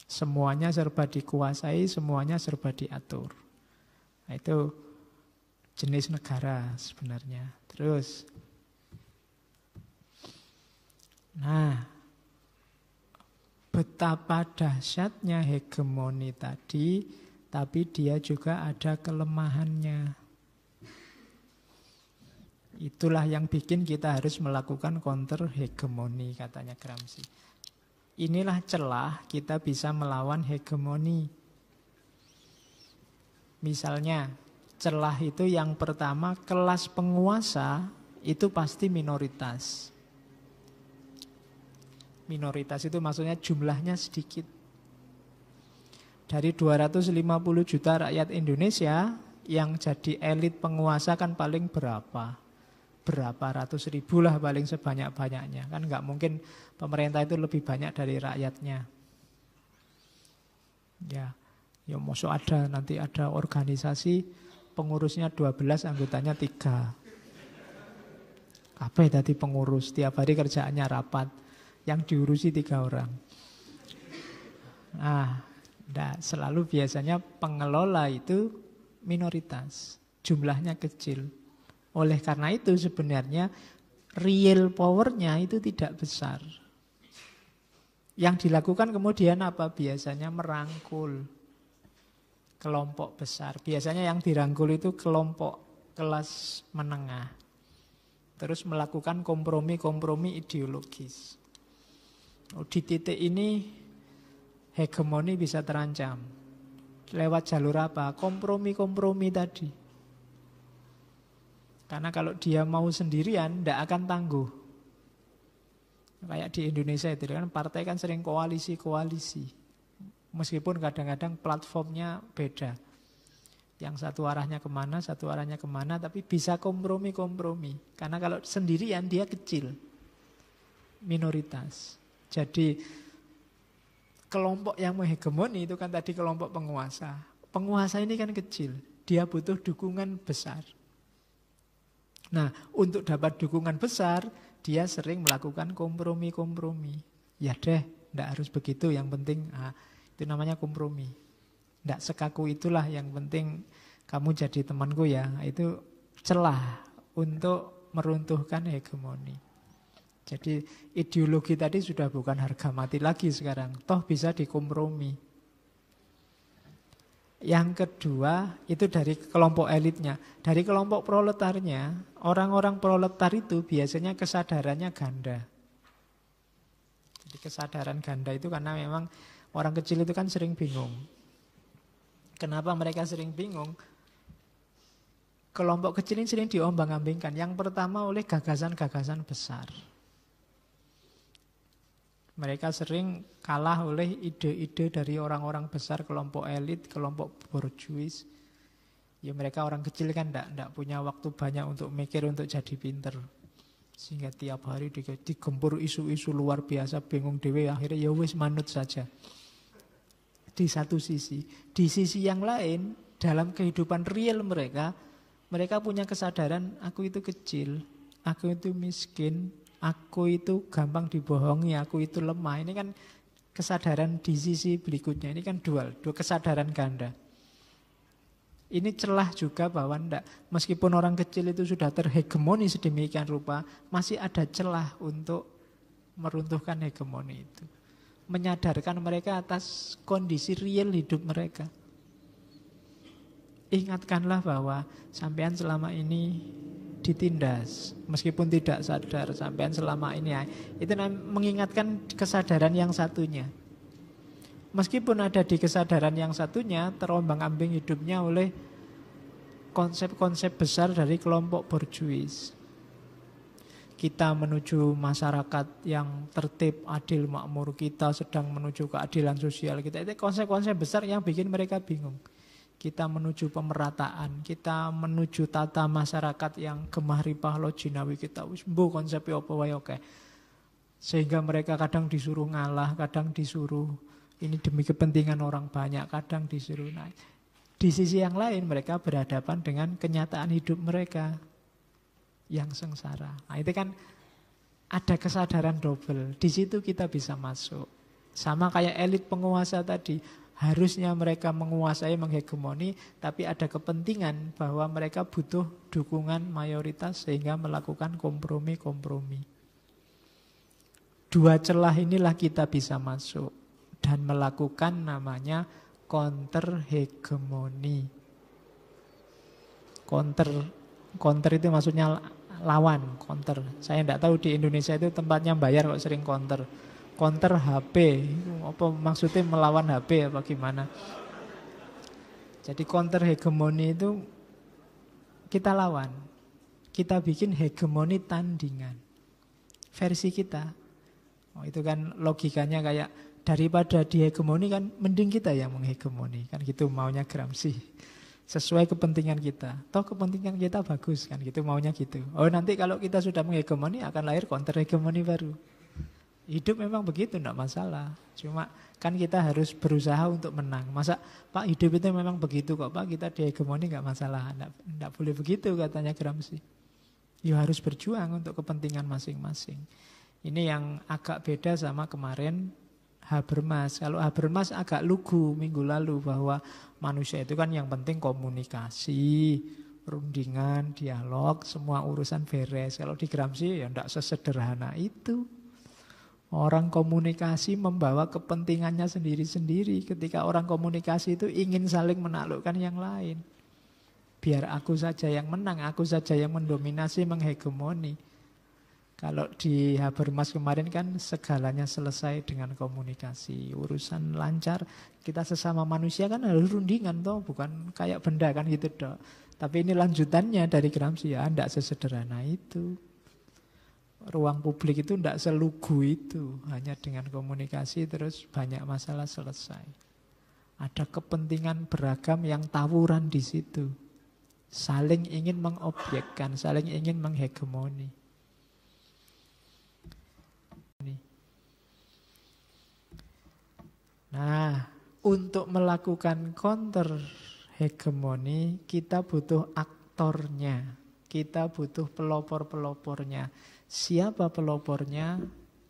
Semuanya serba dikuasai, semuanya serba diatur. Nah, itu jenis negara sebenarnya. Terus, nah, betapa dahsyatnya hegemoni tadi, tapi dia juga ada kelemahannya. Itulah yang bikin kita harus melakukan counter hegemoni, katanya Gramsci. Inilah celah kita bisa melawan hegemoni. Misalnya, celah itu yang pertama, kelas penguasa itu pasti minoritas. Minoritas itu maksudnya jumlahnya sedikit. Dari 250 juta rakyat Indonesia, yang jadi elit penguasa kan paling berapa? Berapa ratus ribu lah paling sebanyak-banyaknya. Kan nggak mungkin pemerintah itu lebih banyak dari rakyatnya. Ya maksud nanti ada organisasi pengurusnya 12, anggotanya 3. Apa tadi pengurus? Tiap hari kerjaannya rapat. Yang diurusi 3 orang. Selalu biasanya pengelola itu minoritas. Jumlahnya kecil. Oleh karena itu sebenarnya real power-nya itu tidak besar. Yang dilakukan kemudian apa? Biasanya merangkul kelompok besar. Biasanya yang dirangkul itu kelompok kelas menengah. Terus melakukan kompromi-kompromi ideologis. Di titik ini hegemoni bisa terancam. Lewat jalur apa? Kompromi-kompromi tadi. Karena kalau dia mau sendirian, tidak akan tangguh. Kayak di Indonesia itu kan partai kan sering koalisi-koalisi. Meskipun kadang-kadang platformnya beda. Yang satu arahnya kemana, tapi bisa kompromi-kompromi. Karena kalau sendirian dia kecil, minoritas. Jadi kelompok yang menghegemoni itu kan tadi kelompok penguasa. Penguasa ini kan kecil, dia butuh dukungan besar. Nah, untuk dapat dukungan besar, dia sering melakukan kompromi-kompromi. Ya deh, tidak harus begitu, yang penting itu namanya kompromi. Tidak sekaku itulah, yang penting kamu jadi temanku ya. Itu celah untuk meruntuhkan hegemoni. Jadi ideologi tadi sudah bukan harga mati lagi sekarang. Toh bisa dikompromi. Yang kedua itu dari kelompok elitnya. Dari kelompok proletarnya, orang-orang proletar itu biasanya kesadarannya ganda. Jadi kesadaran ganda itu karena memang orang kecil itu kan sering bingung. Kenapa mereka sering bingung? Kelompok kecil ini sering diombang-ambingkan. Yang pertama oleh gagasan-gagasan besar. Mereka sering kalah oleh ide-ide dari orang-orang besar, kelompok elit, kelompok borjuis. Ya mereka orang kecil kan tidak punya waktu banyak untuk mikir, untuk jadi pinter. Sehingga tiap hari digempur isu-isu luar biasa, bingung dewe, akhirnya ya wis manut saja. Di satu sisi. Di sisi yang lain, dalam kehidupan real mereka punya kesadaran, aku itu kecil, aku itu miskin, aku itu gampang dibohongi, aku itu lemah. Ini kan kesadaran di sisi berikutnya. Ini kan dua kesadaran ganda. Ini celah juga bahwa meskipun orang kecil itu sudah terhegemoni sedemikian rupa, masih ada celah untuk meruntuhkan hegemoni itu. Menyadarkan mereka atas kondisi real hidup mereka. Ingatkanlah bahwa sampean selama ini ditindas, meskipun tidak sadar, sampean selama ini itu mengingatkan kesadaran yang satunya. Meskipun ada di kesadaran yang satunya, terombang-ambing hidupnya oleh konsep-konsep besar dari kelompok borjuis. Kita menuju masyarakat yang tertib, adil, makmur. Kita sedang menuju keadilan sosial. Itu konsep-konsep besar yang bikin mereka bingung. kita menuju pemerataan, kita menuju tata masyarakat yang gemah ripah lo jinawi kita wis mbuh konsepnya apa wae oke. Sehingga mereka kadang disuruh ngalah, kadang disuruh ini demi kepentingan orang banyak, kadang disuruh naik. Di sisi yang lain mereka berhadapan dengan kenyataan hidup mereka yang sengsara. Nah, itu kan ada kesadaran double. Di situ kita bisa masuk. Sama kayak elit penguasa tadi, harusnya mereka menguasai, menghegemoni, tapi ada kepentingan bahwa mereka butuh dukungan mayoritas sehingga melakukan kompromi-kompromi. Dua celah inilah kita bisa masuk dan melakukan namanya counter hegemoni. Counter itu maksudnya lawan, counter. Saya tidak tahu di Indonesia itu tempatnya bayar kok sering counter. Counter HP, apa maksudnya melawan HP apa gimana? Jadi counter hegemoni itu kita lawan. Kita bikin hegemoni tandingan. Versi kita. Oh, itu kan logikanya kayak daripada dihegemoni kan mending kita yang menghegemoni. Kan gitu maunya Gramsci. Sesuai kepentingan kita. Toh kepentingan kita bagus kan gitu maunya gitu. Oh nanti kalau kita sudah menghegemoni akan lahir counter hegemoni baru. Hidup memang begitu, tidak masalah. Cuma kan kita harus berusaha untuk menang. Masa Pak hidup itu memang begitu kok Pak, kita dihegemoni nggak masalah. Tidak boleh begitu katanya Gramsci. Ya harus berjuang untuk kepentingan masing-masing. Ini yang agak beda sama kemarin Habermas. Kalau Habermas agak lugu minggu lalu bahwa manusia itu kan yang penting komunikasi, rundingan, dialog, semua urusan beres. Kalau di Gramsci ya tidak sesederhana itu. Orang komunikasi membawa kepentingannya sendiri-sendiri. Ketika orang komunikasi itu ingin saling menaklukkan yang lain. Biar aku saja yang menang, aku saja yang mendominasi, menghegemoni. Kalau di Habermas kemarin kan segalanya selesai dengan komunikasi. Urusan lancar, kita sesama manusia kan harus rundingan toh, bukan kayak benda kan gitu dok. Tapi ini lanjutannya dari Gramsci ya, tidak sesederhana itu. Ruang publik itu tidak selugu itu. Hanya dengan komunikasi terus banyak masalah selesai. Ada kepentingan beragam yang tawuran di situ. Saling ingin mengobjekkan, saling ingin menghegemoni. Nah, untuk melakukan counter hegemoni kita butuh aktornya. Kita butuh pelopor-pelopornya. Siapa pelopornya?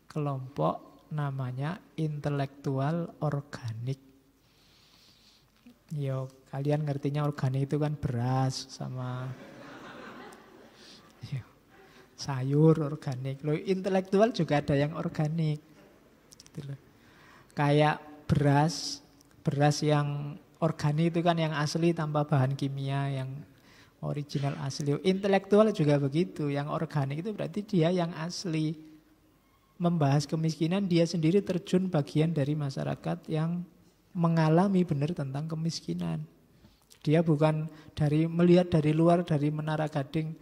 Kelompok namanya intelektual organik. Yo, kalian ngertinya organik itu kan beras sama sayur organik. Loh, intelektual juga ada yang organik. Gitu loh. Kayak beras yang organik itu kan yang asli tanpa bahan kimia, yang original asli. Intelektual juga begitu. Yang organik itu berarti dia yang asli. Membahas kemiskinan, dia sendiri terjun bagian dari masyarakat yang mengalami benar tentang kemiskinan. Dia bukan melihat dari luar, dari Menara Gading,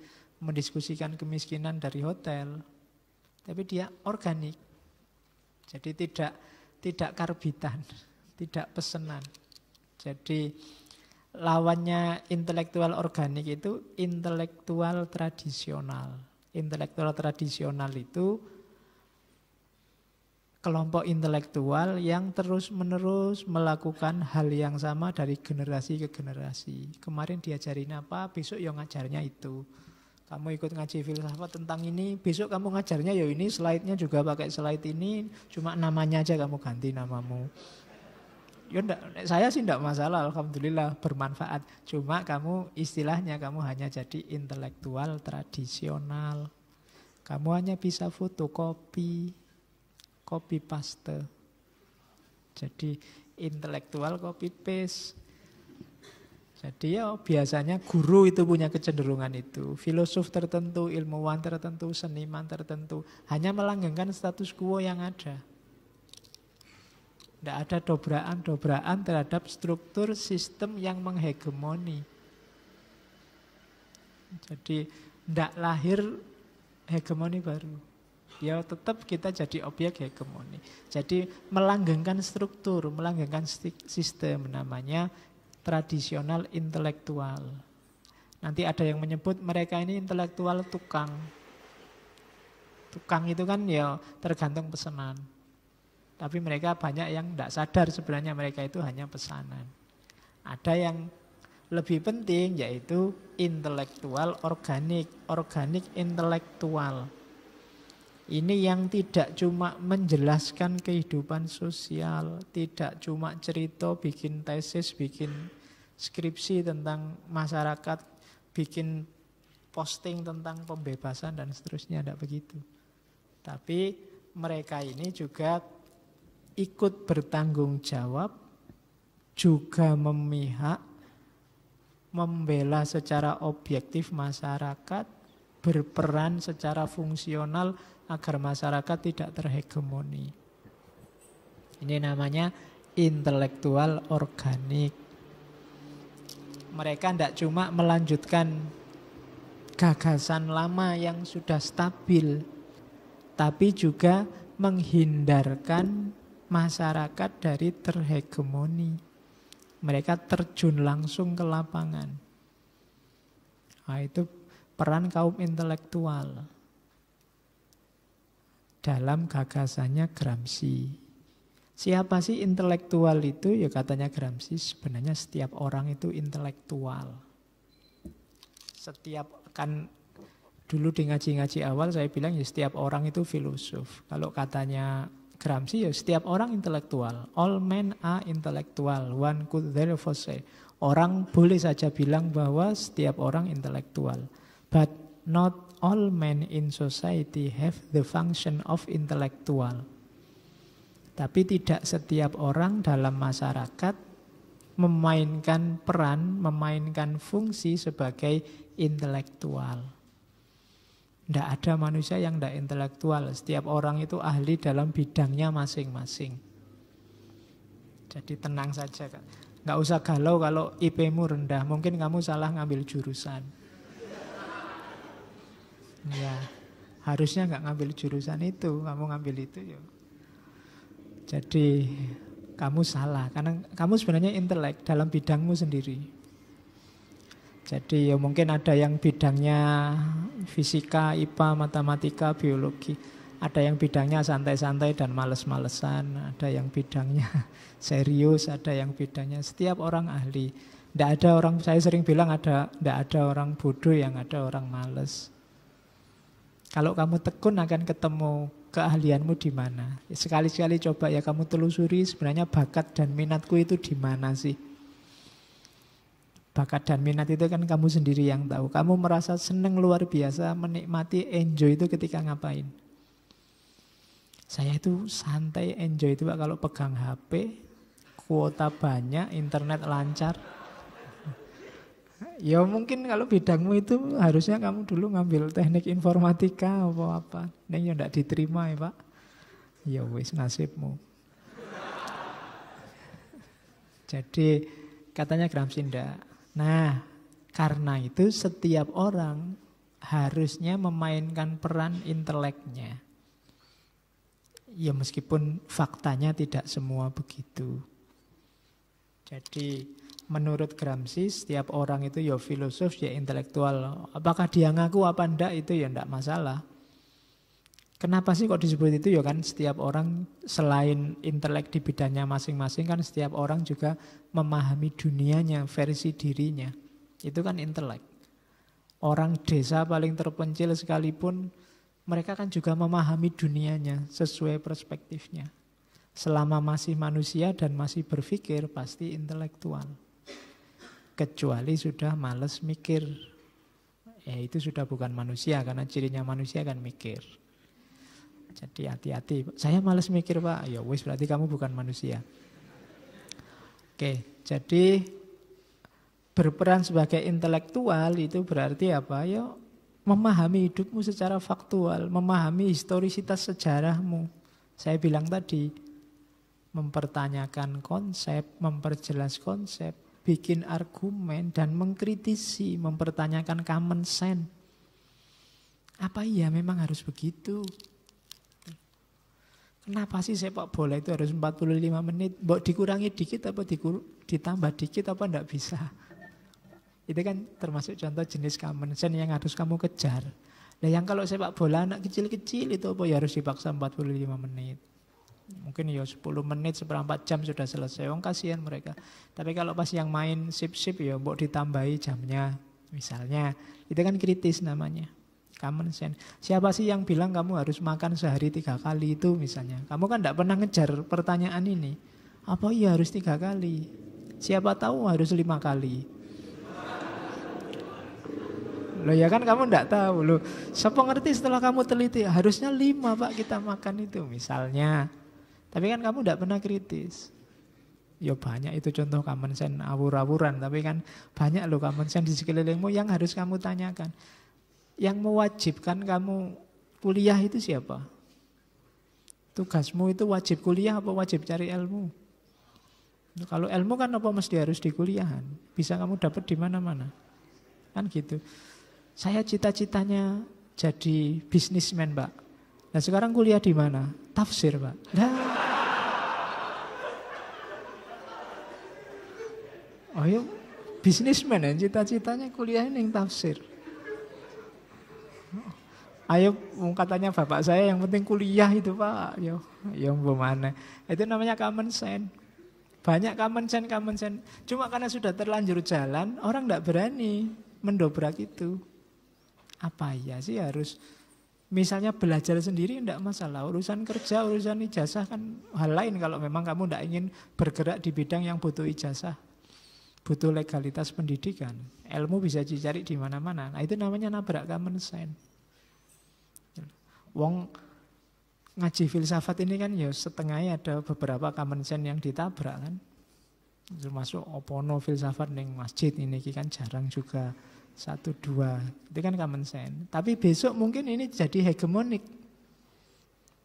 mendiskusikan kemiskinan dari hotel. Tapi dia organik. Jadi tidak karbitan, tidak pesenan. Jadi lawannya intelektual organik itu intelektual tradisional. Intelektual tradisional itu kelompok intelektual yang terus-menerus melakukan hal yang sama dari generasi ke generasi. Kemarin diajarin apa, besok yang ngajarnya itu. Kamu ikut ngaji filsafat tentang ini, besok kamu ngajarnya ya ini, slide-nya juga pakai slide ini, cuma namanya aja kamu ganti namamu. Ya saya sih tidak masalah, alhamdulillah bermanfaat. Cuma kamu istilahnya kamu hanya jadi intelektual tradisional. Kamu hanya bisa fotokopi, copy paste. Jadi intelektual copy paste. Jadi ya biasanya guru itu punya kecenderungan itu. Filosof tertentu, ilmuwan tertentu, seniman tertentu hanya melanggengkan status quo yang ada. Tidak ada dobraan terhadap struktur sistem yang menghegemoni. Jadi tidak lahir hegemoni baru. Ya tetap kita jadi objek hegemoni. Jadi melanggengkan struktur, melanggengkan sistem namanya tradisional intelektual. Nanti ada yang menyebut mereka ini intelektual tukang. Tukang itu kan ya tergantung pesanan. Tapi mereka banyak yang tidak sadar sebenarnya mereka itu hanya pesanan. Ada yang lebih penting yaitu intelektual organik, organik intelektual. Ini yang tidak cuma menjelaskan kehidupan sosial, tidak cuma cerita, bikin tesis, bikin skripsi tentang masyarakat, bikin posting tentang pembebasan dan seterusnya, tidak begitu. Tapi mereka ini juga ikut bertanggung jawab, juga memihak, membela secara objektif masyarakat, berperan secara fungsional agar masyarakat tidak terhegemoni. Ini namanya intelektual organik. Mereka tidak cuma melanjutkan gagasan lama yang sudah stabil, tapi juga menghindarkan masyarakat dari terhegemoni. Mereka terjun langsung ke lapangan. Nah, itu peran kaum intelektual dalam gagasannya Gramsci. Siapa sih intelektual itu? Ya katanya Gramsci, sebenarnya setiap orang itu intelektual. Kan dulu di ngaji-ngaji awal saya bilang ya setiap orang itu filosof. Kalau katanya Gramsci ya setiap orang intelektual. All men are intellectual. One could therefore say. Orang boleh saja bilang bahwa setiap orang intelektual. But not all men in society have the function of intellectual. Tapi tidak setiap orang dalam masyarakat memainkan peran, memainkan fungsi sebagai intelektual. Tidak ada manusia yang tidak intelektual. Setiap orang itu ahli dalam bidangnya masing-masing. Jadi tenang saja, Kak. Nggak usah galau kalau IP-mu rendah. Mungkin kamu salah ngambil jurusan. Ya, harusnya nggak ngambil jurusan itu, kamu ngambil itu ya. Jadi kamu salah, karena kamu sebenarnya intelek dalam bidangmu sendiri. Jadi ya mungkin ada yang bidangnya fisika, IPA, matematika, biologi. Ada yang bidangnya santai-santai dan males-malesan. Ada yang bidangnya serius, ada yang bidangnya. Setiap orang ahli. Tidak ada orang, saya sering bilang tidak ada orang bodoh yang ada orang males. Kalau kamu tekun akan ketemu keahlianmu di mana. Sekali-sekali coba ya kamu telusuri sebenarnya bakat dan minatku itu di mana sih. Bakat dan minat itu kan kamu sendiri yang tahu. Kamu merasa senang luar biasa, menikmati, enjoy itu ketika ngapain. Saya itu santai, enjoy itu Pak kalau pegang HP, kuota banyak, internet lancar. Ya mungkin kalau bidangmu itu harusnya kamu dulu ngambil teknik informatika atau apa. Ini ya tidak diterima ya Pak. Ya wis nasibmu. Jadi katanya Gramsci ndak. Nah, karena itu setiap orang harusnya memainkan peran inteleknya. Ya meskipun faktanya tidak semua begitu. Jadi menurut Gramsci setiap orang itu ya filosof, ya intelektual. Apakah dia ngaku apa enggak itu ya enggak masalah. Kenapa sih kok disebut itu? Ya kan setiap orang selain intelek di bidangnya masing-masing kan setiap orang juga memahami dunianya, versi dirinya. Itu kan intelek. Orang desa paling terpencil sekalipun mereka kan juga memahami dunianya sesuai perspektifnya. Selama masih manusia dan masih berpikir pasti intelektual. Kecuali sudah malas mikir. Ya itu sudah bukan manusia karena cirinya manusia kan mikir. Jadi hati-hati. Saya malas mikir Pak. Ya wis berarti kamu bukan manusia. Oke, jadi berperan sebagai intelektual itu berarti apa? Ya memahami hidupmu secara faktual, memahami historisitas sejarahmu. Saya bilang tadi, mempertanyakan konsep, memperjelas konsep, bikin argumen dan mengkritisi, mempertanyakan common sense. Apa iya memang harus begitu? Kenapa sih sepak bola itu harus 45 menit? Mbok dikurangi dikit apa ditambah dikit apa enggak bisa? Itu kan termasuk contoh jenis common sense yang harus kamu kejar. Nah yang kalau sepak bola anak kecil-kecil itu apa ya harus dipaksa 45 menit. Mungkin ya 10 menit, seperempat jam sudah selesai. Wong kasihan mereka. Tapi kalau pas yang main sip-sip ya mbok ditambahi jamnya. Misalnya, itu kan kritis namanya. Common sense. Siapa sih yang bilang kamu harus makan sehari 3 kali itu misalnya. Kamu kan tidak pernah ngejar pertanyaan ini. Apa iya harus 3 kali? Siapa tahu harus 5 kali. Loh ya kan kamu enggak tahu. Loh, siapa ngerti setelah kamu teliti harusnya 5 Pak kita makan itu misalnya. Tapi kan kamu enggak pernah kritis. Ya banyak itu contoh common sense awur-awuran, tapi kan banyak loh common sense di sekelilingmu yang harus kamu tanyakan. Yang mewajibkan kamu kuliah itu siapa? Tugasmu itu wajib kuliah apa wajib cari ilmu? Kalau ilmu kan apa mesti harus di kuliahan? Bisa kamu dapat di mana-mana. Kan gitu. Saya cita-citanya jadi bisnismen, Pak. Nah sekarang kuliah di mana? Tafsir, Pak. Nah. Oh ya, bisnismen ya, cita-citanya kuliah yang tafsir. Ayo, katanya bapak saya yang penting kuliah itu, Pak. Yo, mana? Itu namanya common sense. Banyak common sense. Cuma karena sudah terlanjur jalan, orang tidak berani mendobrak itu. Apa ya sih harus misalnya belajar sendiri tidak masalah. Urusan kerja, urusan ijazah kan hal lain kalau memang kamu tidak ingin bergerak di bidang yang butuh ijazah. Butuh legalitas pendidikan. Ilmu bisa dicari di mana-mana. Nah itu namanya nabrak common sense. Wong ngaji filsafat ini kan ya setengahnya ada beberapa common sense yang ditabrak kan. Termasuk opono filsafat ning masjid ini kan jarang juga. 1, 2, itu kan common sense. Tapi besok mungkin ini jadi hegemonik.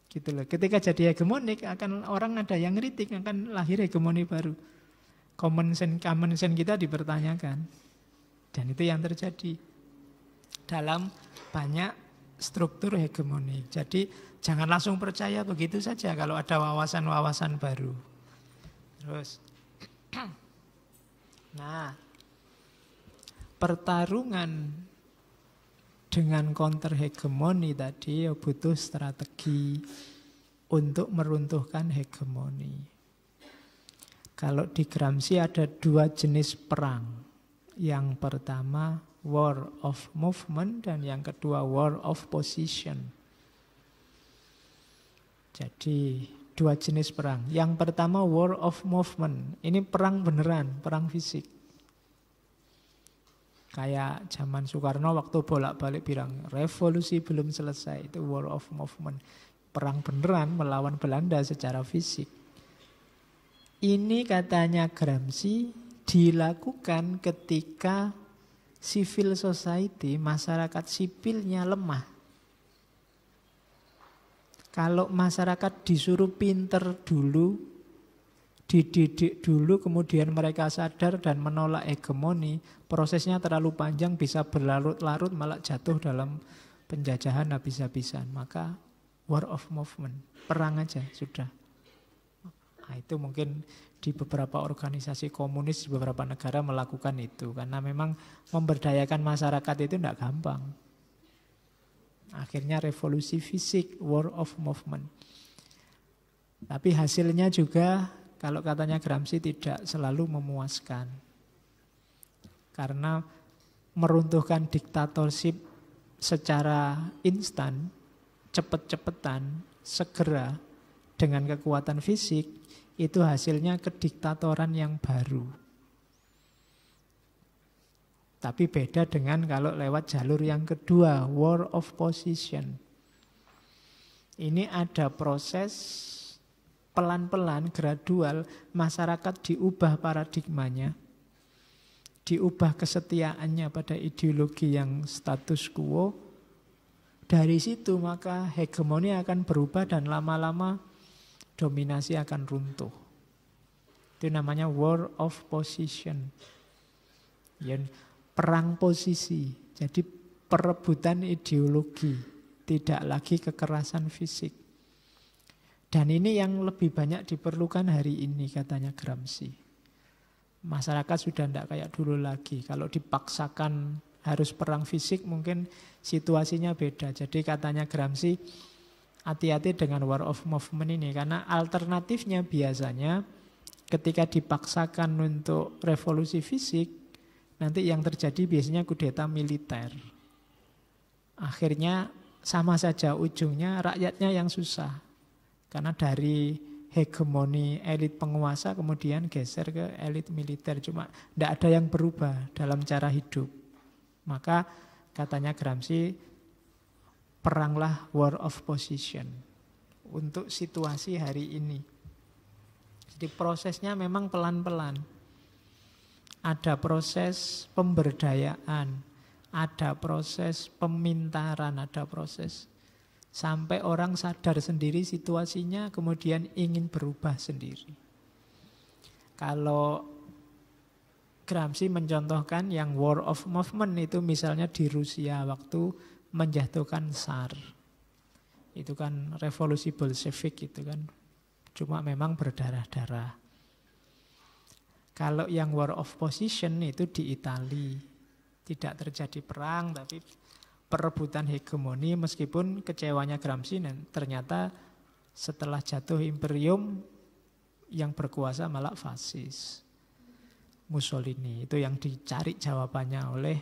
Gitu loh. Ketika jadi hegemonik akan orang ada yang ngeritik, akan lahir hegemoni baru. Common sense kita dipertanyakan. Dan itu yang terjadi dalam banyak struktur hegemoni. Jadi jangan langsung percaya begitu saja kalau ada wawasan-wawasan baru. Terus nah, pertarungan dengan counter hegemoni tadi ya butuh strategi untuk meruntuhkan hegemoni. Kalau di Gramsci ada 2 jenis perang. Yang pertama war of movement dan yang kedua war of position. Jadi 2 jenis perang. Yang pertama war of movement. Ini perang beneran, perang fisik. Kayak zaman Soekarno waktu bolak-balik bilang revolusi belum selesai, itu war of movement. Perang beneran melawan Belanda secara fisik. Ini katanya Gramsci dilakukan ketika civil society, masyarakat sipilnya lemah. Kalau masyarakat disuruh pinter dulu, dididik dulu, kemudian mereka sadar dan menolak hegemoni, prosesnya terlalu panjang, bisa berlarut-larut, malah jatuh dalam penjajahan habis-habisan. Maka war of movement, perang aja sudah. Nah, itu mungkin di beberapa organisasi komunis di beberapa negara melakukan itu, karena memang memberdayakan masyarakat itu tidak gampang. Akhirnya revolusi fisik, war of movement. Tapi hasilnya juga kalau katanya Gramsci tidak selalu memuaskan. Karena meruntuhkan diktatorship secara instan, cepet-cepetan, segera, dengan kekuatan fisik, itu hasilnya kediktatoran yang baru. Tapi beda dengan kalau lewat jalur yang kedua, war of position. Ini ada proses pelan-pelan, gradual, masyarakat diubah paradigmanya, diubah kesetiaannya pada ideologi yang status quo. Dari situ maka hegemoni akan berubah dan lama-lama dominasi akan runtuh. Itu namanya war of position. Perang posisi. Jadi perebutan ideologi, tidak lagi kekerasan fisik. Dan ini yang lebih banyak diperlukan hari ini katanya Gramsci. Masyarakat sudah tidak kayak dulu lagi. Kalau dipaksakan harus perang fisik mungkin situasinya beda. Jadi katanya Gramsci, hati-hati dengan war of movement ini. Karena alternatifnya biasanya ketika dipaksakan untuk revolusi fisik, nanti yang terjadi biasanya kudeta militer. Akhirnya sama saja ujungnya rakyatnya yang susah. Karena dari hegemoni elit penguasa kemudian geser ke elit militer. Cuma tidak ada yang berubah dalam cara hidup. Maka katanya Gramsci, peranglah war of position untuk situasi hari ini. Jadi prosesnya memang pelan-pelan. Ada proses pemberdayaan, ada proses pemintaran, ada proses sampai orang sadar sendiri situasinya kemudian ingin berubah sendiri. Kalau Gramsci mencontohkan yang war of movement itu misalnya di Rusia waktu menjatuhkan Tsar. Itu kan revolusi Bolshevik itu kan. Cuma memang berdarah-darah. Kalau yang war of position itu di Italia. Tidak terjadi perang tapi perebutan hegemoni, meskipun kecewanya Gramsci ternyata setelah jatuh imperium yang berkuasa malah fasis. Mussolini itu yang dicari jawabannya oleh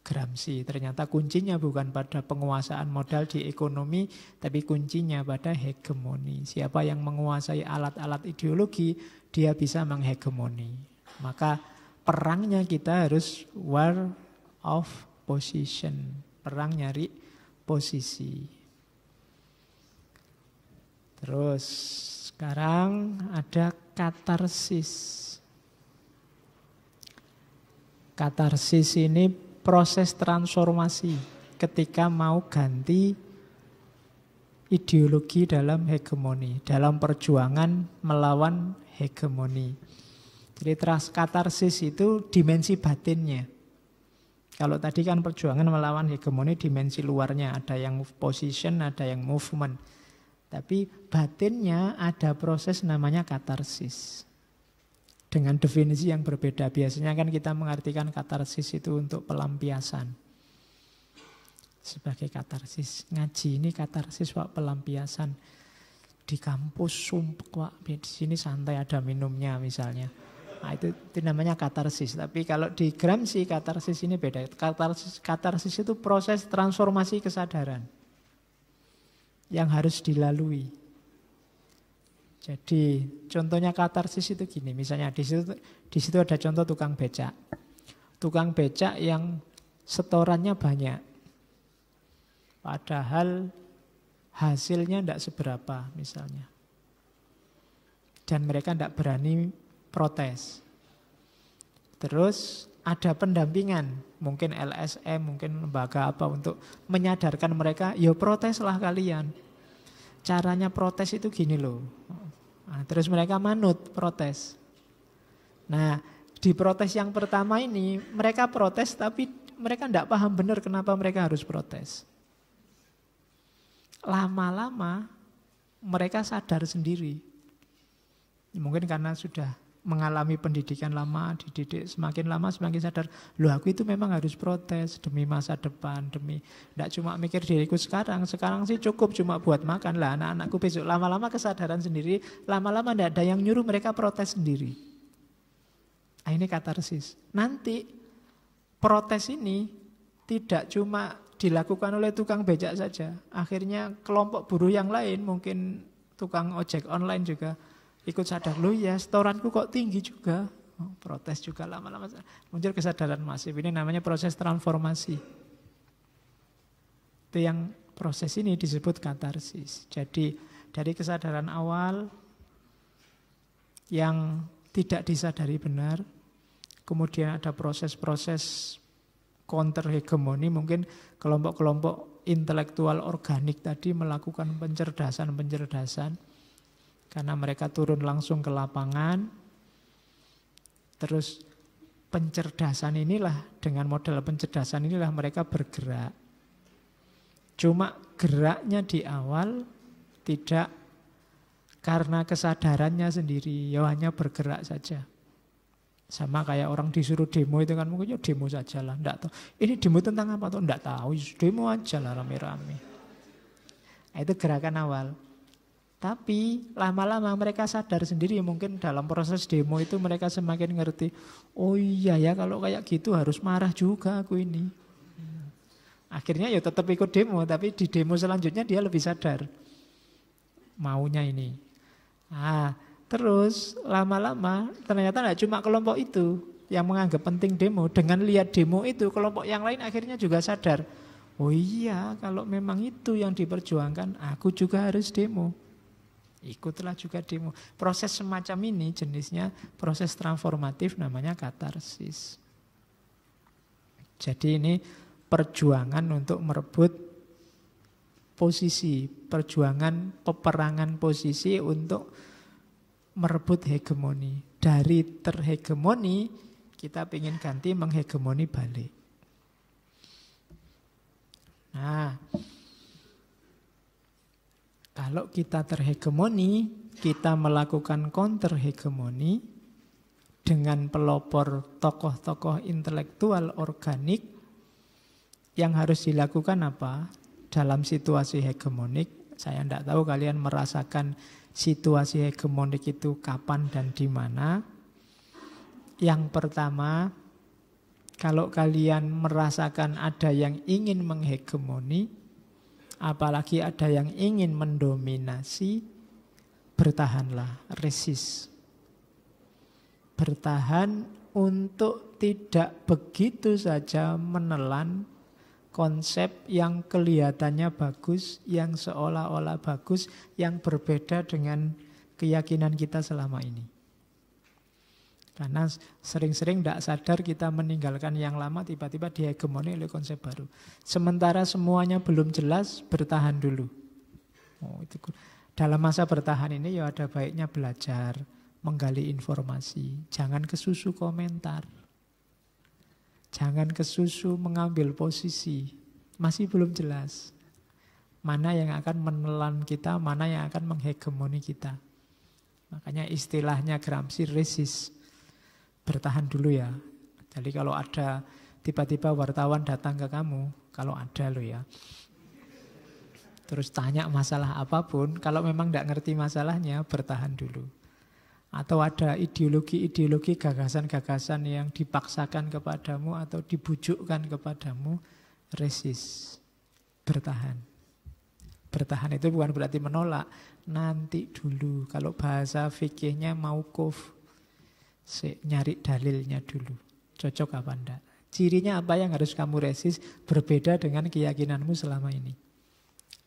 Gramsci. Ternyata kuncinya bukan pada penguasaan modal di ekonomi, tapi kuncinya pada hegemoni. Siapa yang menguasai alat-alat ideologi, dia bisa menghegemoni. Maka perangnya kita harus war of position, perang nyari posisi. Terus sekarang ada katarsis. Katarsis ini proses transformasi ketika mau ganti ideologi dalam hegemoni, dalam perjuangan melawan hegemoni. Jadi katarsis itu dimensi batinnya. Kalau tadi kan perjuangan melawan hegemoni dimensi luarnya, ada yang position, ada yang movement. Tapi batinnya ada proses namanya katarsis. Dengan definisi yang berbeda. Biasanya kan kita mengartikan katarsis itu untuk pelampiasan. Sebagai katarsis. Ngaji ini katarsis Pak, pelampiasan. Di kampus sumpek Pak, di sini santai ada minumnya misalnya. Nah, itu namanya katarsis. Tapi kalau di Gramsci katarsis ini beda. Katarsis itu proses transformasi kesadaran yang harus dilalui. Jadi contohnya katarsis itu gini. Misalnya di situ ada contoh tukang becak. Tukang becak yang setorannya banyak. Padahal hasilnya tidak seberapa misalnya. Dan mereka tidak berani protes. Terus ada pendampingan, mungkin LSM, mungkin lembaga apa untuk menyadarkan mereka, ya proteslah kalian. Caranya protes itu gini loh. Nah, terus mereka manut protes. Nah, di protes yang pertama ini mereka protes tapi mereka tidak paham benar kenapa mereka harus protes. Lama-lama mereka sadar sendiri. Mungkin karena sudah mengalami pendidikan lama, dididik semakin lama semakin sadar, loh aku itu memang harus protes demi masa depan, demi tidak cuma mikir diriku sekarang sih cukup cuma buat makan lah anak-anakku besok. Lama-lama kesadaran sendiri, lama-lama tidak ada yang nyuruh mereka protes sendiri. Nah, ini katarsis. Nanti protes ini tidak cuma dilakukan oleh tukang becak saja, akhirnya kelompok buruh yang lain, mungkin tukang ojek online juga ikut sadar, loh ya setoranku kok tinggi juga. Protes juga lama-lama muncul kesadaran masif. Ini namanya proses transformasi. Itu yang proses ini disebut katarsis. Jadi dari kesadaran awal yang tidak disadari benar, kemudian ada proses-proses counter hegemoni, mungkin kelompok-kelompok intelektual organik tadi melakukan pencerdasan karena mereka turun langsung ke lapangan. Terus pencerdasan inilah, dengan model pencerdasan inilah mereka bergerak. Cuma geraknya di awal tidak Karena kesadarannya sendiri, ya hanya bergerak saja. Sama kayak orang disuruh demo itu kan mungkin ya demo saja lah, enggak tahu. Ini demo tentang apa tuh? Enggak tahu, demo aja lah rame-rame. Nah, itu gerakan awal. Tapi lama-lama mereka sadar sendiri, mungkin dalam proses demo itu mereka semakin ngerti, oh iya ya kalau kayak gitu harus marah juga aku ini. Akhirnya ya tetap ikut demo, tapi di demo selanjutnya dia lebih sadar maunya ini. Terus lama-lama ternyata tidak cuma kelompok itu yang menganggap penting demo. Dengan lihat demo itu, kelompok yang lain akhirnya juga sadar, oh iya kalau memang itu yang diperjuangkan, aku juga harus demo. Ikutlah juga demo. Proses semacam ini jenisnya proses transformatif, namanya katarsis. Jadi ini perjuangan untuk merebut posisi, perjuangan peperangan posisi untuk merebut hegemoni. Dari terhegemoni kita ingin ganti menghegemoni balik. Nah, kalau kita terhegemoni, kita melakukan counter hegemoni dengan pelopor tokoh-tokoh intelektual organik. Yang harus dilakukan apa? Dalam situasi hegemonik, saya tidak tahu kalian merasakan situasi hegemonik itu kapan dan di mana. Yang pertama, kalau kalian merasakan ada yang ingin menghegemoni, apalagi ada yang ingin mendominasi, bertahanlah, resist. Bertahan untuk tidak begitu saja menelan konsep yang kelihatannya bagus, yang seolah-olah bagus, yang berbeda dengan keyakinan kita selama ini. Karena sering-sering tidak sadar kita meninggalkan yang lama, tiba-tiba dihegemoni oleh konsep baru. Sementara semuanya belum jelas, bertahan dulu. Dalam masa bertahan ini ya ada baiknya belajar, menggali informasi. Jangan kesusu komentar. Jangan kesusu mengambil posisi. Masih belum jelas. Mana yang akan menelan kita, mana yang akan menghegemoni kita. Makanya istilahnya Gramsci resist. Bertahan dulu ya. Jadi kalau ada tiba-tiba wartawan datang ke kamu, kalau ada lo ya, terus tanya masalah apapun, kalau memang tidak ngerti masalahnya, bertahan dulu. Atau ada ideologi-ideologi, gagasan-gagasan yang dipaksakan kepadamu atau dibujukkan kepadamu, resist. Bertahan. Bertahan itu bukan berarti menolak, nanti dulu. Kalau bahasa fikihnya mauquf, nyari dalilnya dulu. Cocok apa enggak? Cirinya apa yang harus kamu resist berbeda dengan keyakinanmu selama ini.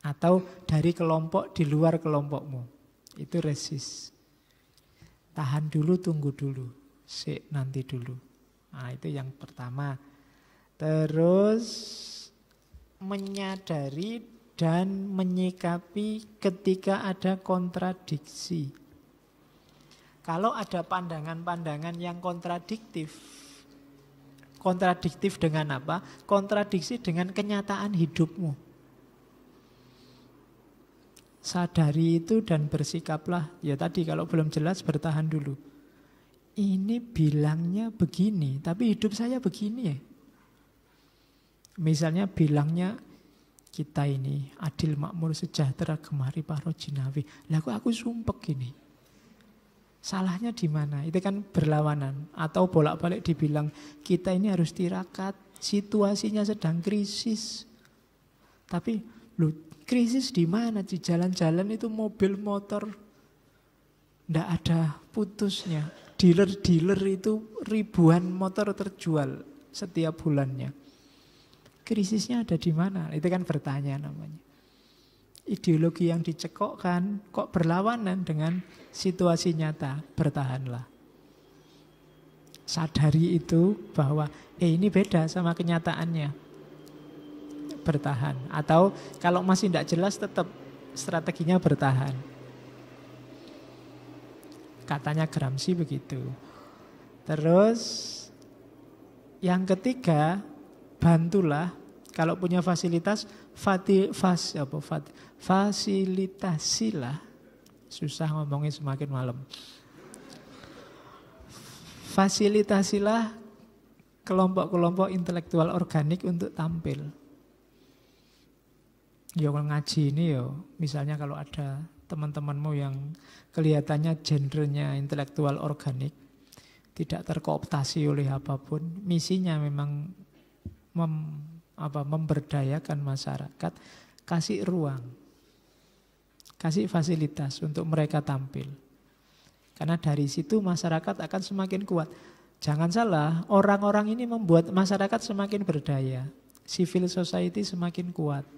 Atau dari kelompok di luar kelompokmu. Itu resist. Tahan dulu, tunggu dulu. Nanti dulu. Nah, itu yang pertama. Terus menyadari dan menyikapi ketika ada kontradiksi. Kalau ada pandangan-pandangan yang kontradiktif. Kontradiktif dengan apa? Kontradiksi dengan kenyataan hidupmu. Sadari itu dan bersikaplah. Ya tadi kalau belum jelas bertahan dulu. Ini bilangnya begini, tapi hidup saya begini ya. Misalnya bilangnya kita ini adil makmur sejahtera gemari paro jinawi. Lah kok aku sumpek gini. Salahnya di mana? Itu kan berlawanan. Atau bolak-balik dibilang kita ini harus tirakat, situasinya sedang krisis. Tapi krisis di mana? Di jalan-jalan itu mobil motor ndak ada putusnya. Dealer-dealer itu ribuan motor terjual setiap bulannya. Krisisnya ada di mana? Itu kan bertanya namanya. Ideologi yang dicekokkan kok berlawanan dengan situasi nyata. Bertahanlah. Sadari itu bahwa ini beda sama kenyataannya. Bertahan. Atau kalau masih tidak jelas tetap strateginya bertahan. Katanya Gramsci begitu. Terus yang ketiga, bantulah kalau punya fasilitas fasilitasilah Susah ngomongnya semakin malam. Fasilitasilah kelompok-kelompok intelektual organik untuk tampil. Ya ngaji ini ya, misalnya kalau ada teman-temanmu yang kelihatannya genrenya intelektual organik, tidak terkooptasi oleh apapun, misinya memang memberdayakan masyarakat, kasih ruang, kasih fasilitas untuk mereka tampil. Karena dari situ masyarakat akan semakin kuat. Jangan salah, orang-orang ini membuat masyarakat semakin berdaya, civil society semakin kuat.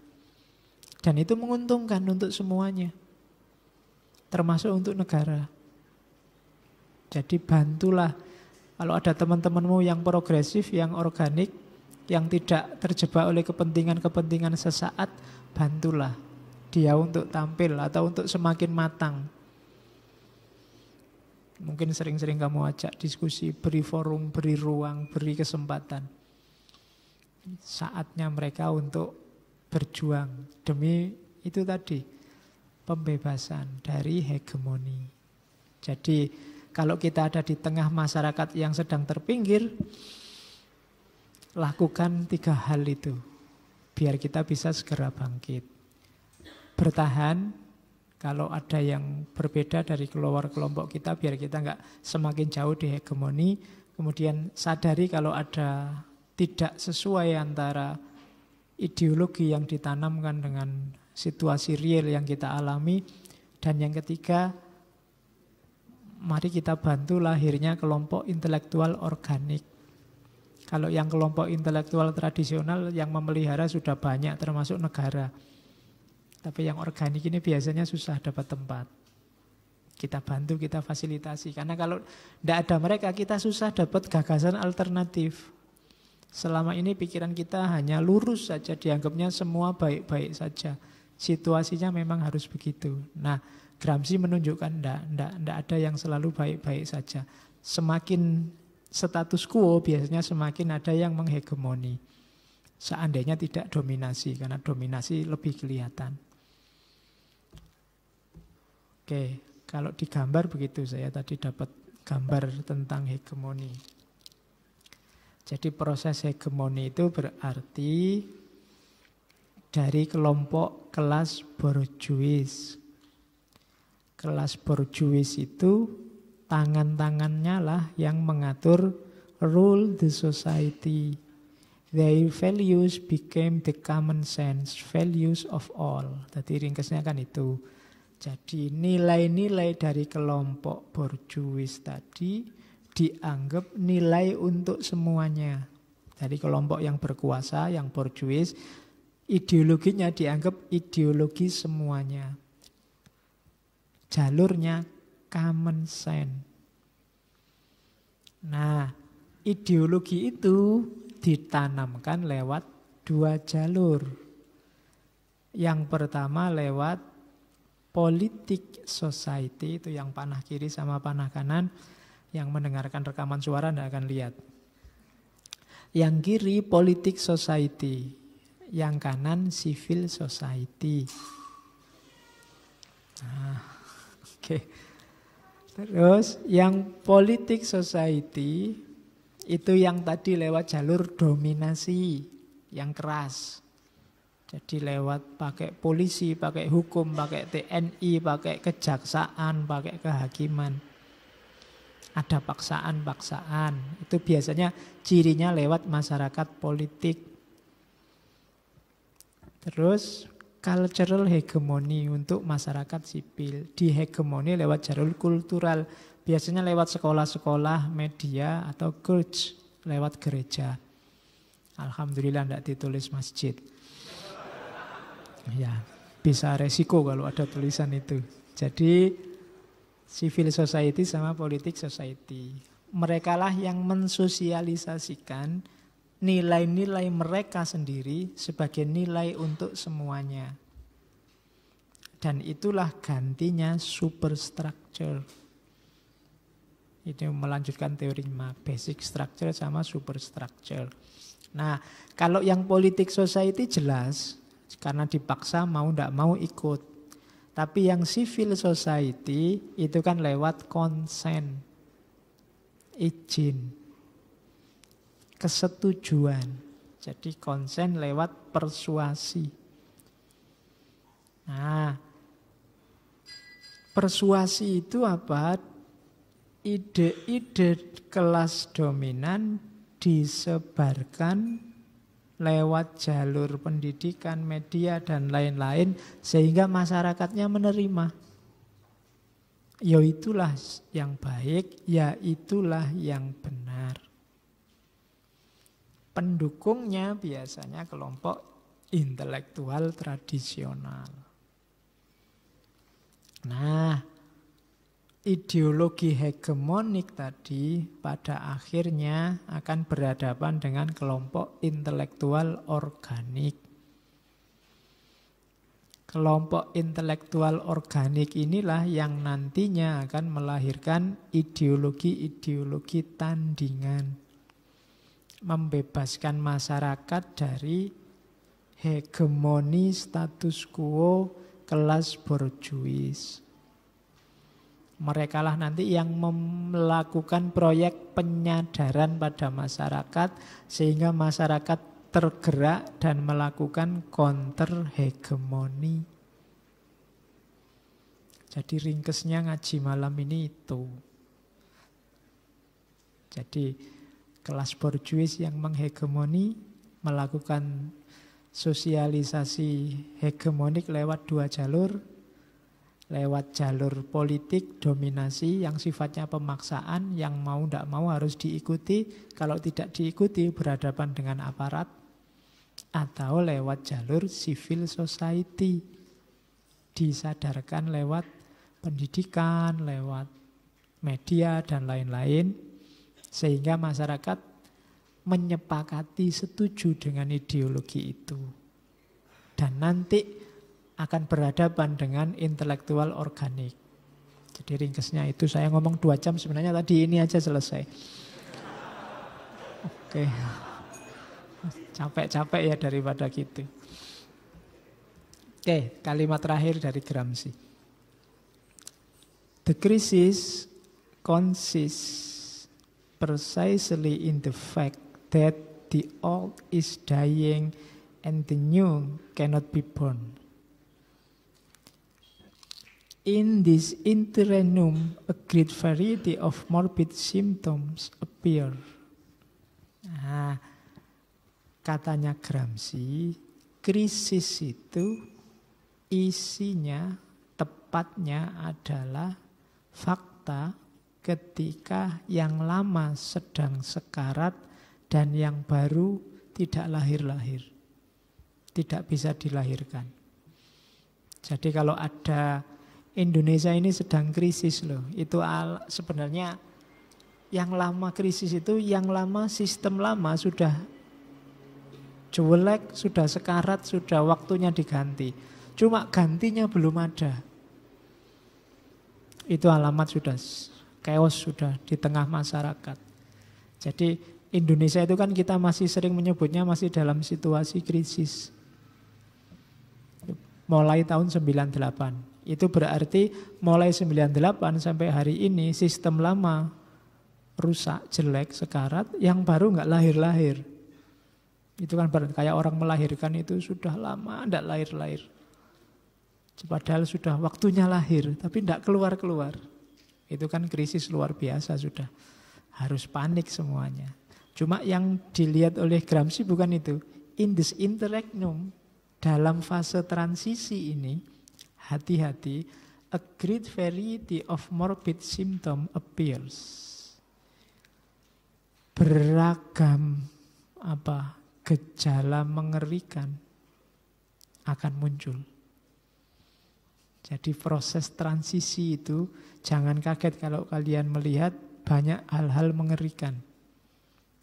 Dan itu menguntungkan untuk semuanya, termasuk untuk negara. Jadi bantulah, kalau ada teman-temanmu yang progresif, yang organik, yang tidak terjebak oleh kepentingan-kepentingan sesaat, bantulah dia untuk tampil atau untuk semakin matang. Mungkin sering-sering kamu ajak diskusi, beri forum, beri ruang, beri kesempatan. Saatnya mereka untuk berjuang demi itu tadi, pembebasan dari hegemoni. Jadi kalau kita ada di tengah masyarakat yang sedang terpinggir, lakukan 3 hal itu biar kita bisa segera bangkit. Bertahan kalau ada yang berbeda dari keluar kelompok kita, biar kita nggak semakin jauh di hegemoni. Kemudian sadari kalau ada tidak sesuai antara ideologi yang ditanamkan dengan situasi real yang kita alami. Dan yang ketiga, mari kita bantu lahirnya kelompok intelektual organik. Kalau yang kelompok intelektual tradisional yang memelihara sudah banyak, termasuk negara. Tapi yang organik ini biasanya susah dapat tempat. Kita bantu, kita fasilitasi. Karena kalau tidak ada mereka, kita susah dapat gagasan alternatif. Selama ini pikiran kita hanya lurus saja, dianggapnya semua baik-baik saja. Situasinya memang harus begitu. Nah, Gramsci menunjukkan tidak ada yang selalu baik-baik saja. Semakin status quo biasanya semakin ada yang menghegemoni. Seandainya tidak dominasi, karena dominasi lebih kelihatan. Oke, kalau digambar begitu, saya tadi dapat gambar tentang hegemoni. Jadi proses hegemoni itu berarti dari kelompok kelas borjuis. Kelas borjuis itu tangan-tangannya lah yang mengatur rule the society. Their values became the common sense values of all. Tadi ringkasnya kan itu. Jadi nilai-nilai dari kelompok borjuis tadi dianggap nilai untuk semuanya. Dari kelompok yang berkuasa, yang borjuis, ideologinya dianggap ideologi semuanya. Jalurnya common sense. Nah, ideologi itu ditanamkan lewat 2 jalur. Yang pertama lewat politik society, itu yang panah kiri sama panah kanan. Yang mendengarkan rekaman suara tidak akan lihat. Yang kiri politik society, yang kanan civil society. Nah, oke. Terus yang politik society itu yang tadi lewat jalur dominasi yang keras. Jadi lewat pakai polisi, pakai hukum, pakai TNI, pakai kejaksaan, pakai kehakiman. Ada paksaan-paksaan. Itu biasanya cirinya lewat masyarakat politik. Terus cultural hegemoni untuk masyarakat sipil. Dihegemoni lewat jalur kultural. Biasanya lewat sekolah-sekolah, media, atau church, lewat gereja. Alhamdulillah tidak ditulis masjid. Ya, bisa resiko kalau ada tulisan itu. Jadi civil society sama politik society. Mereka lah yang mensosialisasikan nilai-nilai mereka sendiri sebagai nilai untuk semuanya. Dan itulah gantinya superstructure. Ini melanjutkan teori basic structure sama superstructure. Nah, kalau yang politik society jelas, karena dipaksa mau tidak mau ikut. Tapi yang civil society itu kan lewat konsen, izin, kesetujuan. Jadi konsen lewat persuasi. Nah, persuasi itu apa? Ide-ide kelas dominan disebarkan lewat jalur pendidikan, media, dan lain-lain, sehingga masyarakatnya menerima. Ya itulah yang baik, ya itulah yang benar. Pendukungnya biasanya kelompok intelektual tradisional. Nah, ideologi hegemonik tadi pada akhirnya akan berhadapan dengan kelompok intelektual organik. Kelompok intelektual organik inilah yang nantinya akan melahirkan ideologi-ideologi tandingan. Membebaskan masyarakat dari hegemoni status quo kelas borjuis. Mereka lah nanti yang melakukan proyek penyadaran pada masyarakat sehingga masyarakat tergerak dan melakukan counter hegemoni. Jadi ringkesnya ngaji malam ini itu. Jadi kelas borjuis yang menghegemoni melakukan sosialisasi hegemonik lewat dua jalur. Lewat jalur politik, dominasi yang sifatnya pemaksaan, yang mau tidak mau harus diikuti, kalau tidak diikuti berhadapan dengan aparat, atau lewat jalur civil society, disadarkan lewat pendidikan, lewat media, dan lain-lain, sehingga masyarakat menyepakati setuju dengan ideologi itu. Dan nanti akan berhadapan dengan intelektual organik. Jadi ringkesnya itu saya ngomong 2 jam, sebenarnya tadi ini aja selesai. Oke. Capek-capek ya daripada gitu. Oke, kalimat terakhir dari Gramsci. The crisis consists precisely in the fact that the old is dying and the new cannot be born. In this interregnum, a great variety of morbid symptoms appear. Nah, katanya Gramsci, krisis itu isinya, tepatnya adalah fakta ketika yang lama sedang sekarat dan yang baru tidak lahir-lahir, tidak bisa dilahirkan. Jadi kalau ada Indonesia ini sedang krisis loh. Itu sebenarnya yang lama krisis itu, yang lama sistem lama sudah jelek, sudah sekarat, sudah waktunya diganti. Cuma gantinya belum ada. Itu alamat sudah chaos sudah di tengah masyarakat. Jadi Indonesia itu kan kita masih sering menyebutnya masih dalam situasi krisis. Mulai tahun 98. Itu berarti mulai 98 sampai hari ini sistem lama rusak, jelek, sekarat, yang baru nggak lahir-lahir. Itu kan berarti kayak orang melahirkan itu sudah lama nggak lahir-lahir. Padahal sudah waktunya lahir, tapi nggak keluar-keluar. Itu kan krisis luar biasa sudah. Harus panik semuanya. Cuma yang dilihat oleh Gramsci bukan itu. In this interregnum, dalam fase transisi ini, hati-hati, a great variety of morbid symptom appears. Beragam gejala mengerikan akan muncul. Jadi proses transisi itu jangan kaget kalau kalian melihat banyak hal-hal mengerikan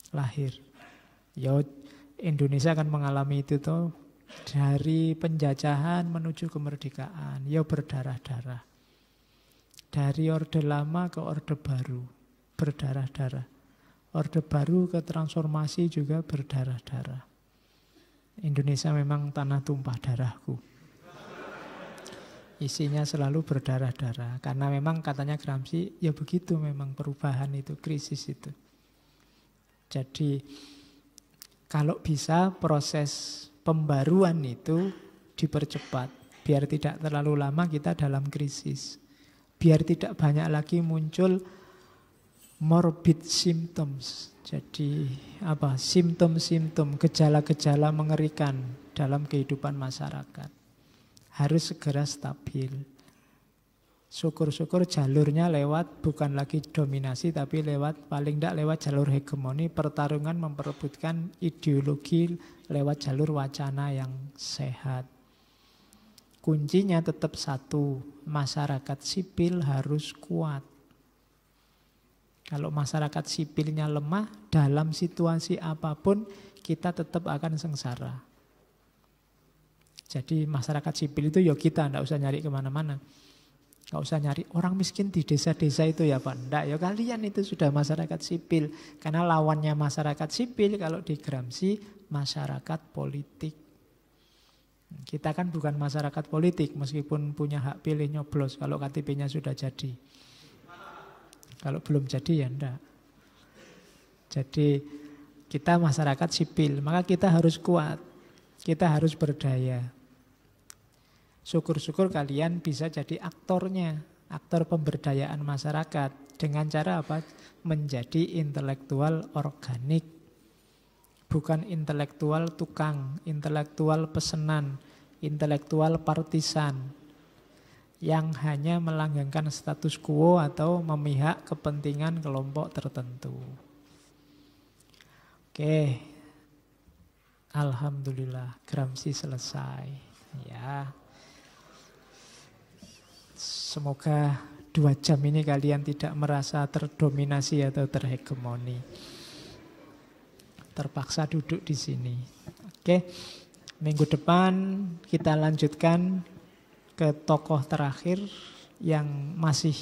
lahir. Ya, Indonesia akan mengalami itu toh. Dari penjajahan menuju kemerdekaan, ya berdarah-darah. Dari orde lama ke orde baru, berdarah-darah. Orde baru ke transformasi juga berdarah-darah. Indonesia memang tanah tumpah darahku. Isinya selalu berdarah-darah. Karena memang katanya Gramsci, ya begitu memang perubahan itu, krisis itu. Jadi kalau bisa proses pembaruan itu dipercepat. Biar tidak terlalu lama kita dalam krisis. Biar tidak banyak lagi muncul morbid symptoms. Jadi simptom-simptom, gejala-gejala mengerikan dalam kehidupan masyarakat. Harus segera stabil. Syukur-syukur jalurnya lewat bukan lagi dominasi, tapi paling tidak lewat jalur hegemoni, pertarungan memperebutkan ideologi lewat jalur wacana yang sehat. Kuncinya tetap satu, masyarakat sipil harus kuat. Kalau masyarakat sipilnya lemah, dalam situasi apapun kita tetap akan sengsara. Jadi masyarakat sipil itu ya kita, tidak usah nyari kemana-mana. Tidak usah nyari orang miskin di desa-desa itu ya Pak. Tidak, ya kalian itu sudah masyarakat sipil. Karena lawannya masyarakat sipil kalau di Gramsci, masyarakat politik. Kita kan bukan masyarakat politik, meskipun punya hak pilih nyoblos kalau KTP-nya sudah jadi. Kalau belum jadi ya enggak. Jadi kita masyarakat sipil, maka kita harus kuat. Kita harus berdaya. Syukur-syukur kalian bisa jadi aktornya, aktor pemberdayaan masyarakat. Dengan cara apa? Menjadi intelektual organik. Bukan intelektual tukang, intelektual pesenan, intelektual partisan. Yang hanya melanggengkan status quo atau memihak kepentingan kelompok tertentu. Oke. Alhamdulillah, Gramsci selesai. Ya. Semoga 2 jam ini kalian tidak merasa terdominasi atau terhegemoni. Terpaksa duduk di sini. Oke. Minggu depan kita lanjutkan ke tokoh terakhir yang masih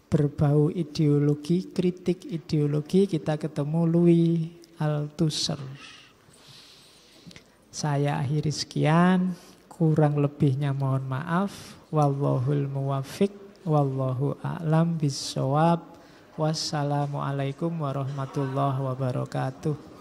berbau ideologi, kritik ideologi. Kita ketemu Louis Althusser. Saya akhiri sekian, kurang lebihnya mohon maaf. Wallahul muwaffiq, wallahu a'lam bissawab. Wassalamualaikum warahmatullahi wabarakatuh.